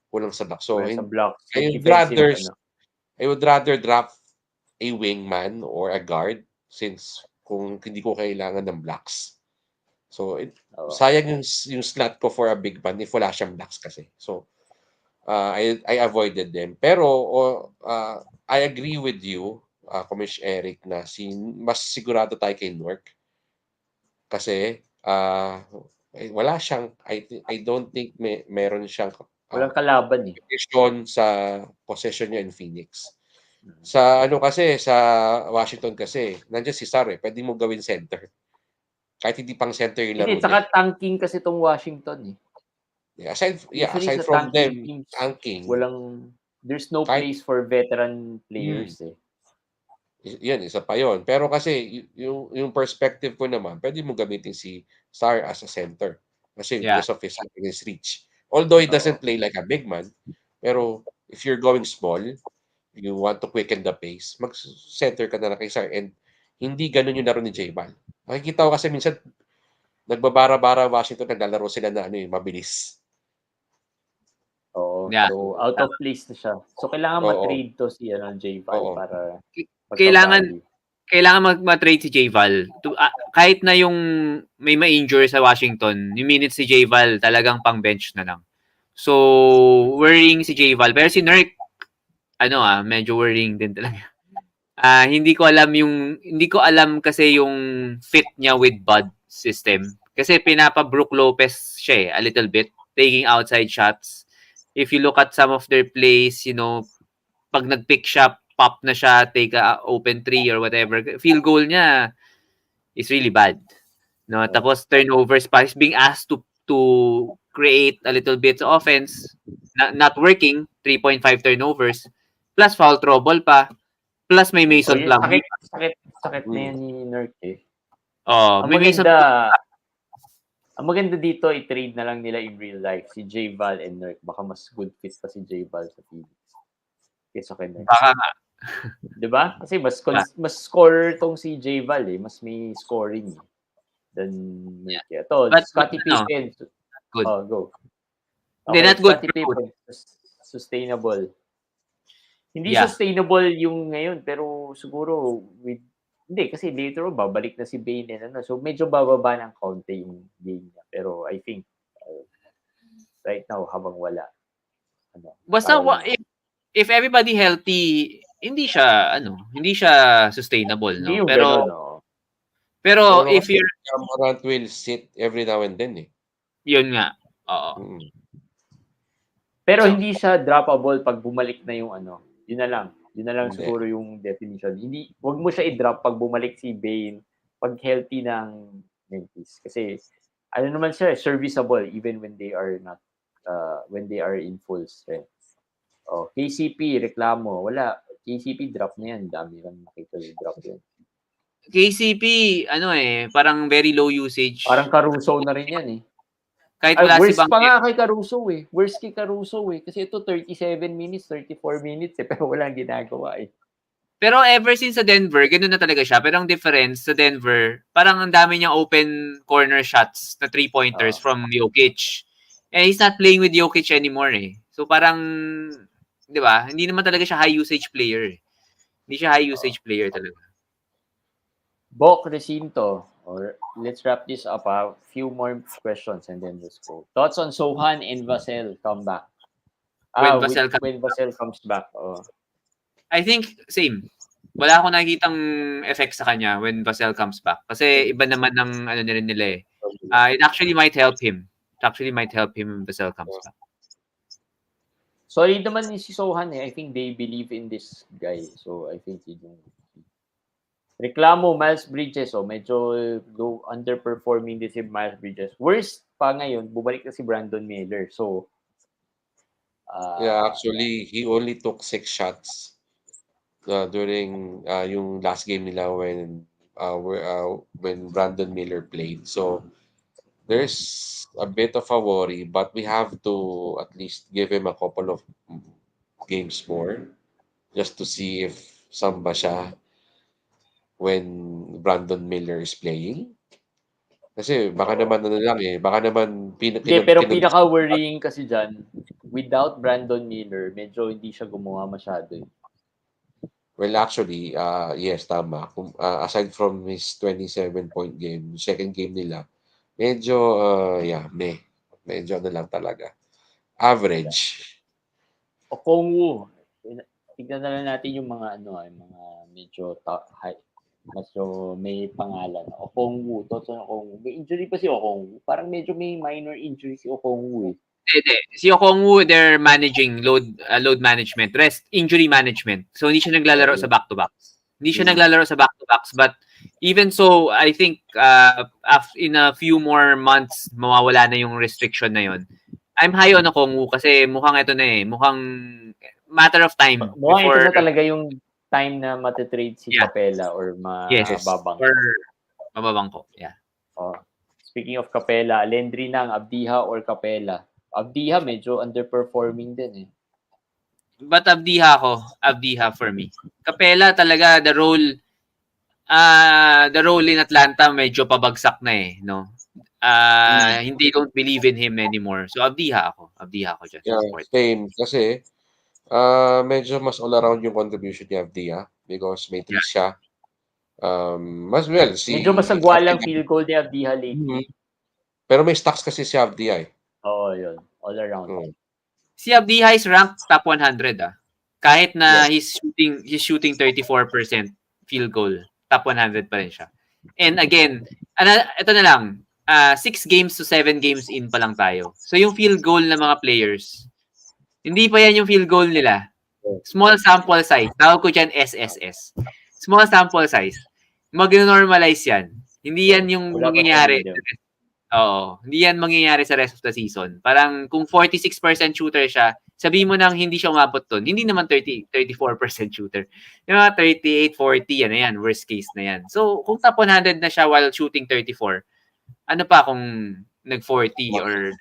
kulang sa block. So Wala sa blocks. Sa I would defensive, rather I would rather draft a wingman or a guard since kung hindi ko kailangan ng blocks. So sayang yung slot ko for a big man if wala siyang blocks kasi. So I avoided them. Pero I agree with you, Komish Eric, na mas sigurado tayo kay Newark. Kasi wala siyang, I don't think meron siyang walang kalaban eh. competition sa possession niya in Phoenix. Sa kasi, sa Washington kasi, nandiyan si Sar eh. Pwede mo gawin center. Kahit hindi pang center yung laro Hindi, niya. saka tanking kasi itong Washington eh. Aside Sa from tanking them, teams, tanking, there's no kahit place for veteran players eh. Yan, isa pa yon. Pero kasi yung perspective ko naman, pwede mo gamitin si Star as a center. Kasi Yeah. because of his reach. Although he doesn't play like a big man, pero if you're going small, you want to quicken the pace, mag-center ka na lang kay Star. And hindi ganun yung laro ni J-Ball. Makikita ko kasi minsan, nagbabara-bara Washington, naglalaro sila na mabilis. Yeah. So out of place na siya. So kailangan ma-trade to si J-Val para Kailangan mag-trade si J-Val. Kahit na yung may ma-injure sa Washington, yung minutes si J-Val talagang pang bench na lang. So, worrying si J-Val. Pero si Nurk, medyo worrying din talaga. Hindi ko alam kasi yung fit niya with Bud system. Kasi pinapa-Brook Lopez siya a little bit, taking outside shots. If you look at some of their plays, pag nag-pick siya, pop na siya, take a open three or whatever, field goal niya is really bad. No, tapos turnovers pa, he's being asked to create a little bit of offense, not working, 3.5 turnovers, plus foul trouble pa, plus may Mason Plumlee. Sakit na yan ni Nurk eh. May Mason ang maganda dito, i-trade na lang nila in real life si J-Val and Nurk. Baka mas good fit pa si J-Val sa Phoenix kaysa kay Nurk. Baka nga. Diba? Kasi mas scorer tong si J-Val eh. Mas may scoring than Nurk. Ito, Scottie Pippen. Good. Go. Okay, not good. Scottie Pippen, sustainable. Hindi sustainable yung ngayon, pero siguro hindi, kasi later babalik na si Bane and so medyo bababa ng konti yung game niya. Pero I think right now habang wala. Basta if everybody healthy, hindi siya sustainable, no? Pero if you're Morant will sit every now and then eh. Yun nga. Oo. Pero hindi siya droppable pag bumalik na yung yun na lang. Yun na lang Hindi. siguro yung definition. Hindi, wag mo siya i-drop pag bumalik si Bane, pag healthy ng Memphis. Kasi, ano naman siya, serviceable even when they are in full strength. Oh, KCP, reklamo. Wala. KCP, drop na yan. Dami lang nakita yung drop yan. KCP, ano parang very low Parang usage. Caruso na rin yan eh. Kahit Ay, wala si worst pa Bangkit. nga kay Caruso eh. Worst kay Caruso eh. Kasi ito 37 minutes, 34 minutes eh. Pero walang ginagawa eh. Pero ever since sa Denver, gano'n na talaga siya. Pero ang difference sa Denver, parang ang dami niyang open corner shots na three-pointers Uh, from Jokic. He's not playing with Jokic anymore eh. So parang, di ba, hindi naman talaga siya high usage player eh. Hindi siya high usage player talaga. Bok Recinto, or let's wrap this up. A few more questions and then let's go. Thoughts on Sohan and Vassell comeback? When Vassell When Vassell comes back. Oh. I think, same. Wala akong nakikitang effect sa kanya when Vassell comes back. Kasi iba naman ng ano nila eh. It actually might help him. It actually might help him when Vassell comes back. Solid naman si Sohan eh. I think they believe in this guy. So I think yun yung reklamo, Miles Bridges. Oh, medyo low, underperforming din si Miles Bridges. Worst pa ngayon, bumalik na si Brandon Miller. So, Yeah, actually, he only took 6 shots during yung last game nila when Brandon Miller played. So there's a bit of a worry, but we have to at least give him a couple of games more just to see if samba siya when Brandon Miller is playing. Kasi baka naman ano lang baka naman hindi, pero kinondiskusa. pinaka-worrying kasi dyan, without Brandon Miller, medyo hindi siya gumawa masyado. Well, actually, yes, tama. Aside from his 27-point game, second game nila, medyo, yeah, medyo ano lang talaga. Average. Okongwu, tignan na lang natin yung mga yung mga medyo high, medyo may pangalan. Okongwu, thoughts on Okongwu. May injury pa si Okongwu. Parang medyo may minor injury si Okongwu eh. Hindi. Si Okongwu, they're managing load management, rest, injury management. So, hindi siya naglalaro sa back-to-backs. Hindi siya naglalaro sa back-to-backs. But, even so, I think in a few more months, mawawala na yung restriction na yon. I'm high on Okongwu kasi mukhang ito na mukhang matter of time Mukhang ito before na talaga yung time na matitrade si Capella or yes, mababang. or mababangko. Yeah. Oh. Speaking of Capella, Lendry ng Abdiha or Capella? Abdiha medyo underperforming din eh. But Abdiha for me. Capella talaga the role in Atlanta medyo pabagsak na no. Hindi don't believe in him anymore. So Abdiha ako dyan. Yeah, Support. same. Kasi, medyo mas all around yung contribution ni Avdia because may 3 siya. Mas well, Medyo masagwalang field goal ni Abdiha lately. Pero may stocks kasi si Avdia eh. Oo, yun. All around. Si Abdiha is ranked top 100 Kahit na he's shooting 34% field goal, top 100 pa rin siya. And again, ito na lang, 6 games to 7 games in pa lang tayo. So yung field goal ng mga players, hindi pa yan yung field goal nila. Small sample size. Tawag ko dyan SSS. Small sample size. Mag-normalize yan. Hindi yan yung mangyayari. Oo. Hindi yan mangyayari sa rest of the season. Parang kung 46% shooter siya, sabihin mo nang hindi siya umabot doon. Hindi naman 34% shooter. Yung mga 38, 40, yan na yan. Worst case na yan. So, kung top 100 na siya while shooting 34, ano pa kung nag-40 or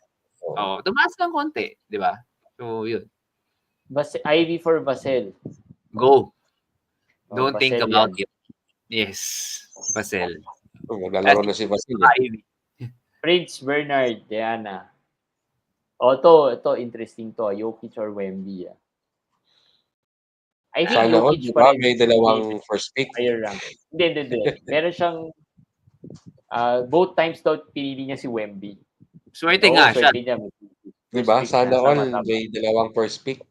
tumaas lang konti. Di ba? So, yun. Ivy for Vassell. Go. Don't think Vassell about yan. it. Yes. Vassell. Naglalaro na si Vassell. Ivy. Prince Bernard, Diana. Ito interesting to. Jokic or Wemby. I think Sana all, Jokic diba? May dalawang first pick. Higher rank. Hindi. Meron siyang both times daw pinili niya si Wemby. Swerte nga siya. Diba? Sana all may dalawang first pick.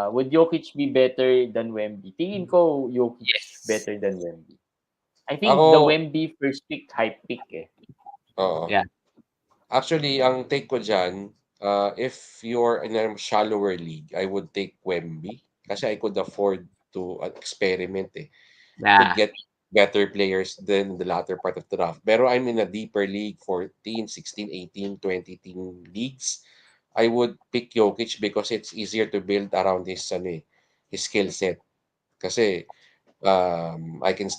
Would Jokic be better than Wemby? Tingin ko Jokic better than Wemby. I think the Wemby first pick, hype pick eh. Oo. Yeah. Actually, ang take ko dyan, if you're in a shallower league, I would take Wemby. Kasi I could afford to experiment eh, to Yeah. get better players than the latter part of the draft. Pero I'm in a deeper league, 14, 16, 18, 20 team leagues. I would pick Jokic because it's easier to build around his ano eh, his skill set. Kasi I can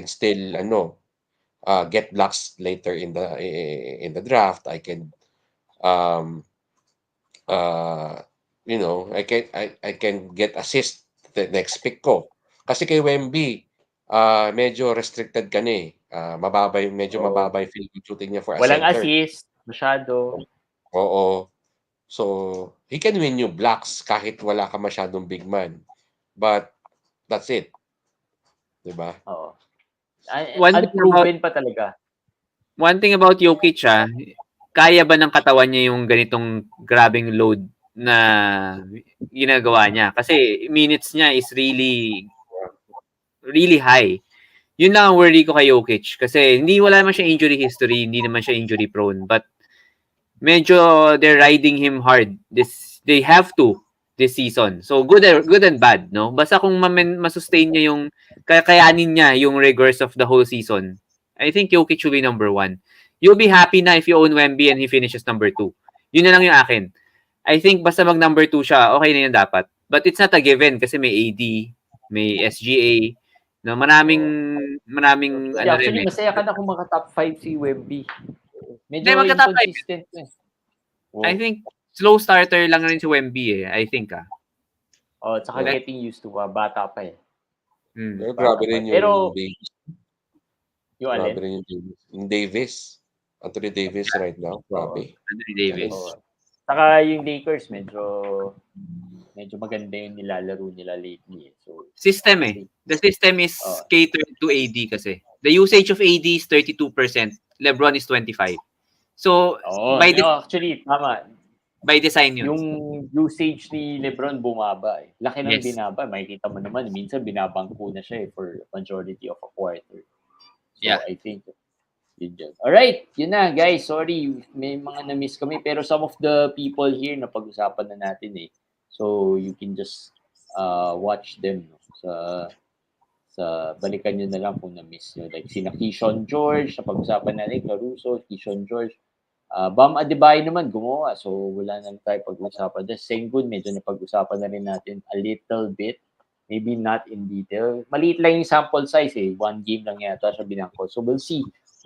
still ano get blocks later in the draft. I can um uh I can get assist the next pick ko. Kasi kay Wemby, medyo restricted ka na eh. Medyo Oo. mababa yung field goal shooting niya for a Walang center. assist, masyado. Oo. So, he can win you blocks kahit wala ka masyadong big man. But that's it, 'di ba? Oo. One thing about Unproven pa talaga. one thing about Jokic, kaya ba ng katawan niya yung ganitong grabeng load na ginagawa niya? Kasi minutes niya is really really high. Yun lang ang worry ko kay Jokic kasi wala naman siya injury history, hindi naman siya injury prone, but medyo they're riding him hard. They have to this season. So good and bad, no? Basta kung masustain niya yung kakayanin niya yung rigors of the whole season. I think Jokic will be number 1. You'll be happy na if you own Wemby and he finishes number 2. Yun na lang yung akin. I think basta mag number 2 siya, okay na yun dapat. But it's not a given kasi may AD, may SGA, no, Oo. maraming ano rin Actually, eh. masaya ka na kung maka-top 5 si Wemby. Hindi, Medyo magka-top 5. inconsistent eh. I Oo. think slow starter lang rin si Wemby I think Oh, tsaka Yeah. getting used to bata pa eh. Pero Bata grabe pa. rin yung Pero, Davis. yung Grabe alin? rin yung Davis. Yung Davis. Anthony Davis right now. Oo. Grabe. Anthony Davis. Oo. Saka yung Lakers, medyo maganda yung nilalaro nila lately. So, System I think, The system is catered to AD kasi. The usage of AD is 32%. LeBron is 25%. So, actually, tama. by design yun. Yung usage ni LeBron bumaba eh. Laki ng Yes. binaba. Makikita mo naman, minsan binabangko na siya eh for majority of a quarter. So, Yeah. I think, yun. Alright, yun na guys. Sorry, may mga na-miss kami. Pero some of the people here na pag-usapan na natin eh. So, you can just watch them no, sa balikan nyo na lang kung na-miss nyo. Like sina Keyshawn George, sa pag-usapan natin, Caruso, Keyshawn George. Bam Adebayo naman gumawa. So, wala na tayo pag-usapan. The Sengun, medyo napag-usapan na rin natin a little bit. Maybe not in detail. Maliit lang yung sample size eh. 1 game lang yata siya binangko. So, we'll see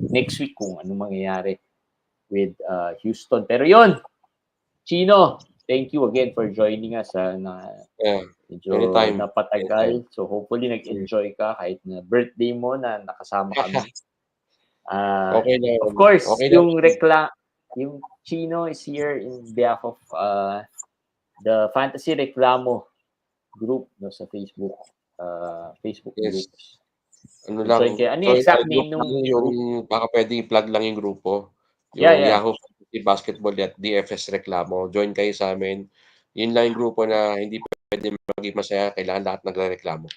next week kung ano mangyayari with Houston. Pero yon Chino, thank you again for joining us. Yeah. Medyo Anytime. napatagal. So, hopefully nag-enjoy ka kahit na birthday mo na nakasama kami. Okay na. Of course, Okay na. yung Chino is here in behalf of the Fantasy Reklamo group no sa Facebook Yes. groups. Ano So, lang, join kayo. Ano yung join exact our group name ng lang yung group? baka pwede i-plug lang yung grupo. Yeah. Yung Yahoo Fantasy Basketball at DFS Reklamo. Join kayo sa amin. Yun lang yung grupo na hindi pwede maging masaya. Kailangan lahat nagrereklamo.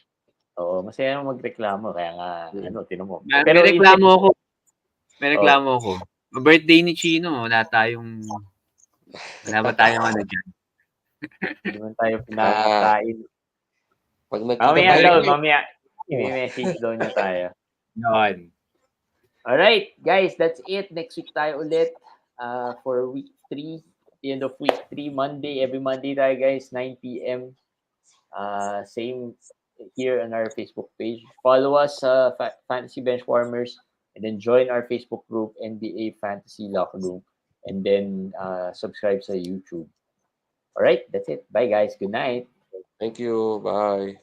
Oo, masaya naman magreklamo. Kaya nga, tinan mo. May Pero reklamo ako. May Oh. reklamo ako. Birthday ni Chino, wala ba tayong ano dyan? Hindi man tayo pinakain. Pag Mamaya, i-message daw niya tayo. Yun. Alright, guys, that's it. Next week tayo ulit for week 3. The end of week 3, Monday. Every Monday tayo, guys, 9 p.m. Same here on our Facebook page. Follow us Fantasy Benchwarmers and then join our Facebook group, NBA Fantasy Locker Room. And then subscribe sa YouTube. Alright, that's it. Bye, guys. Good night. Thank you. Bye.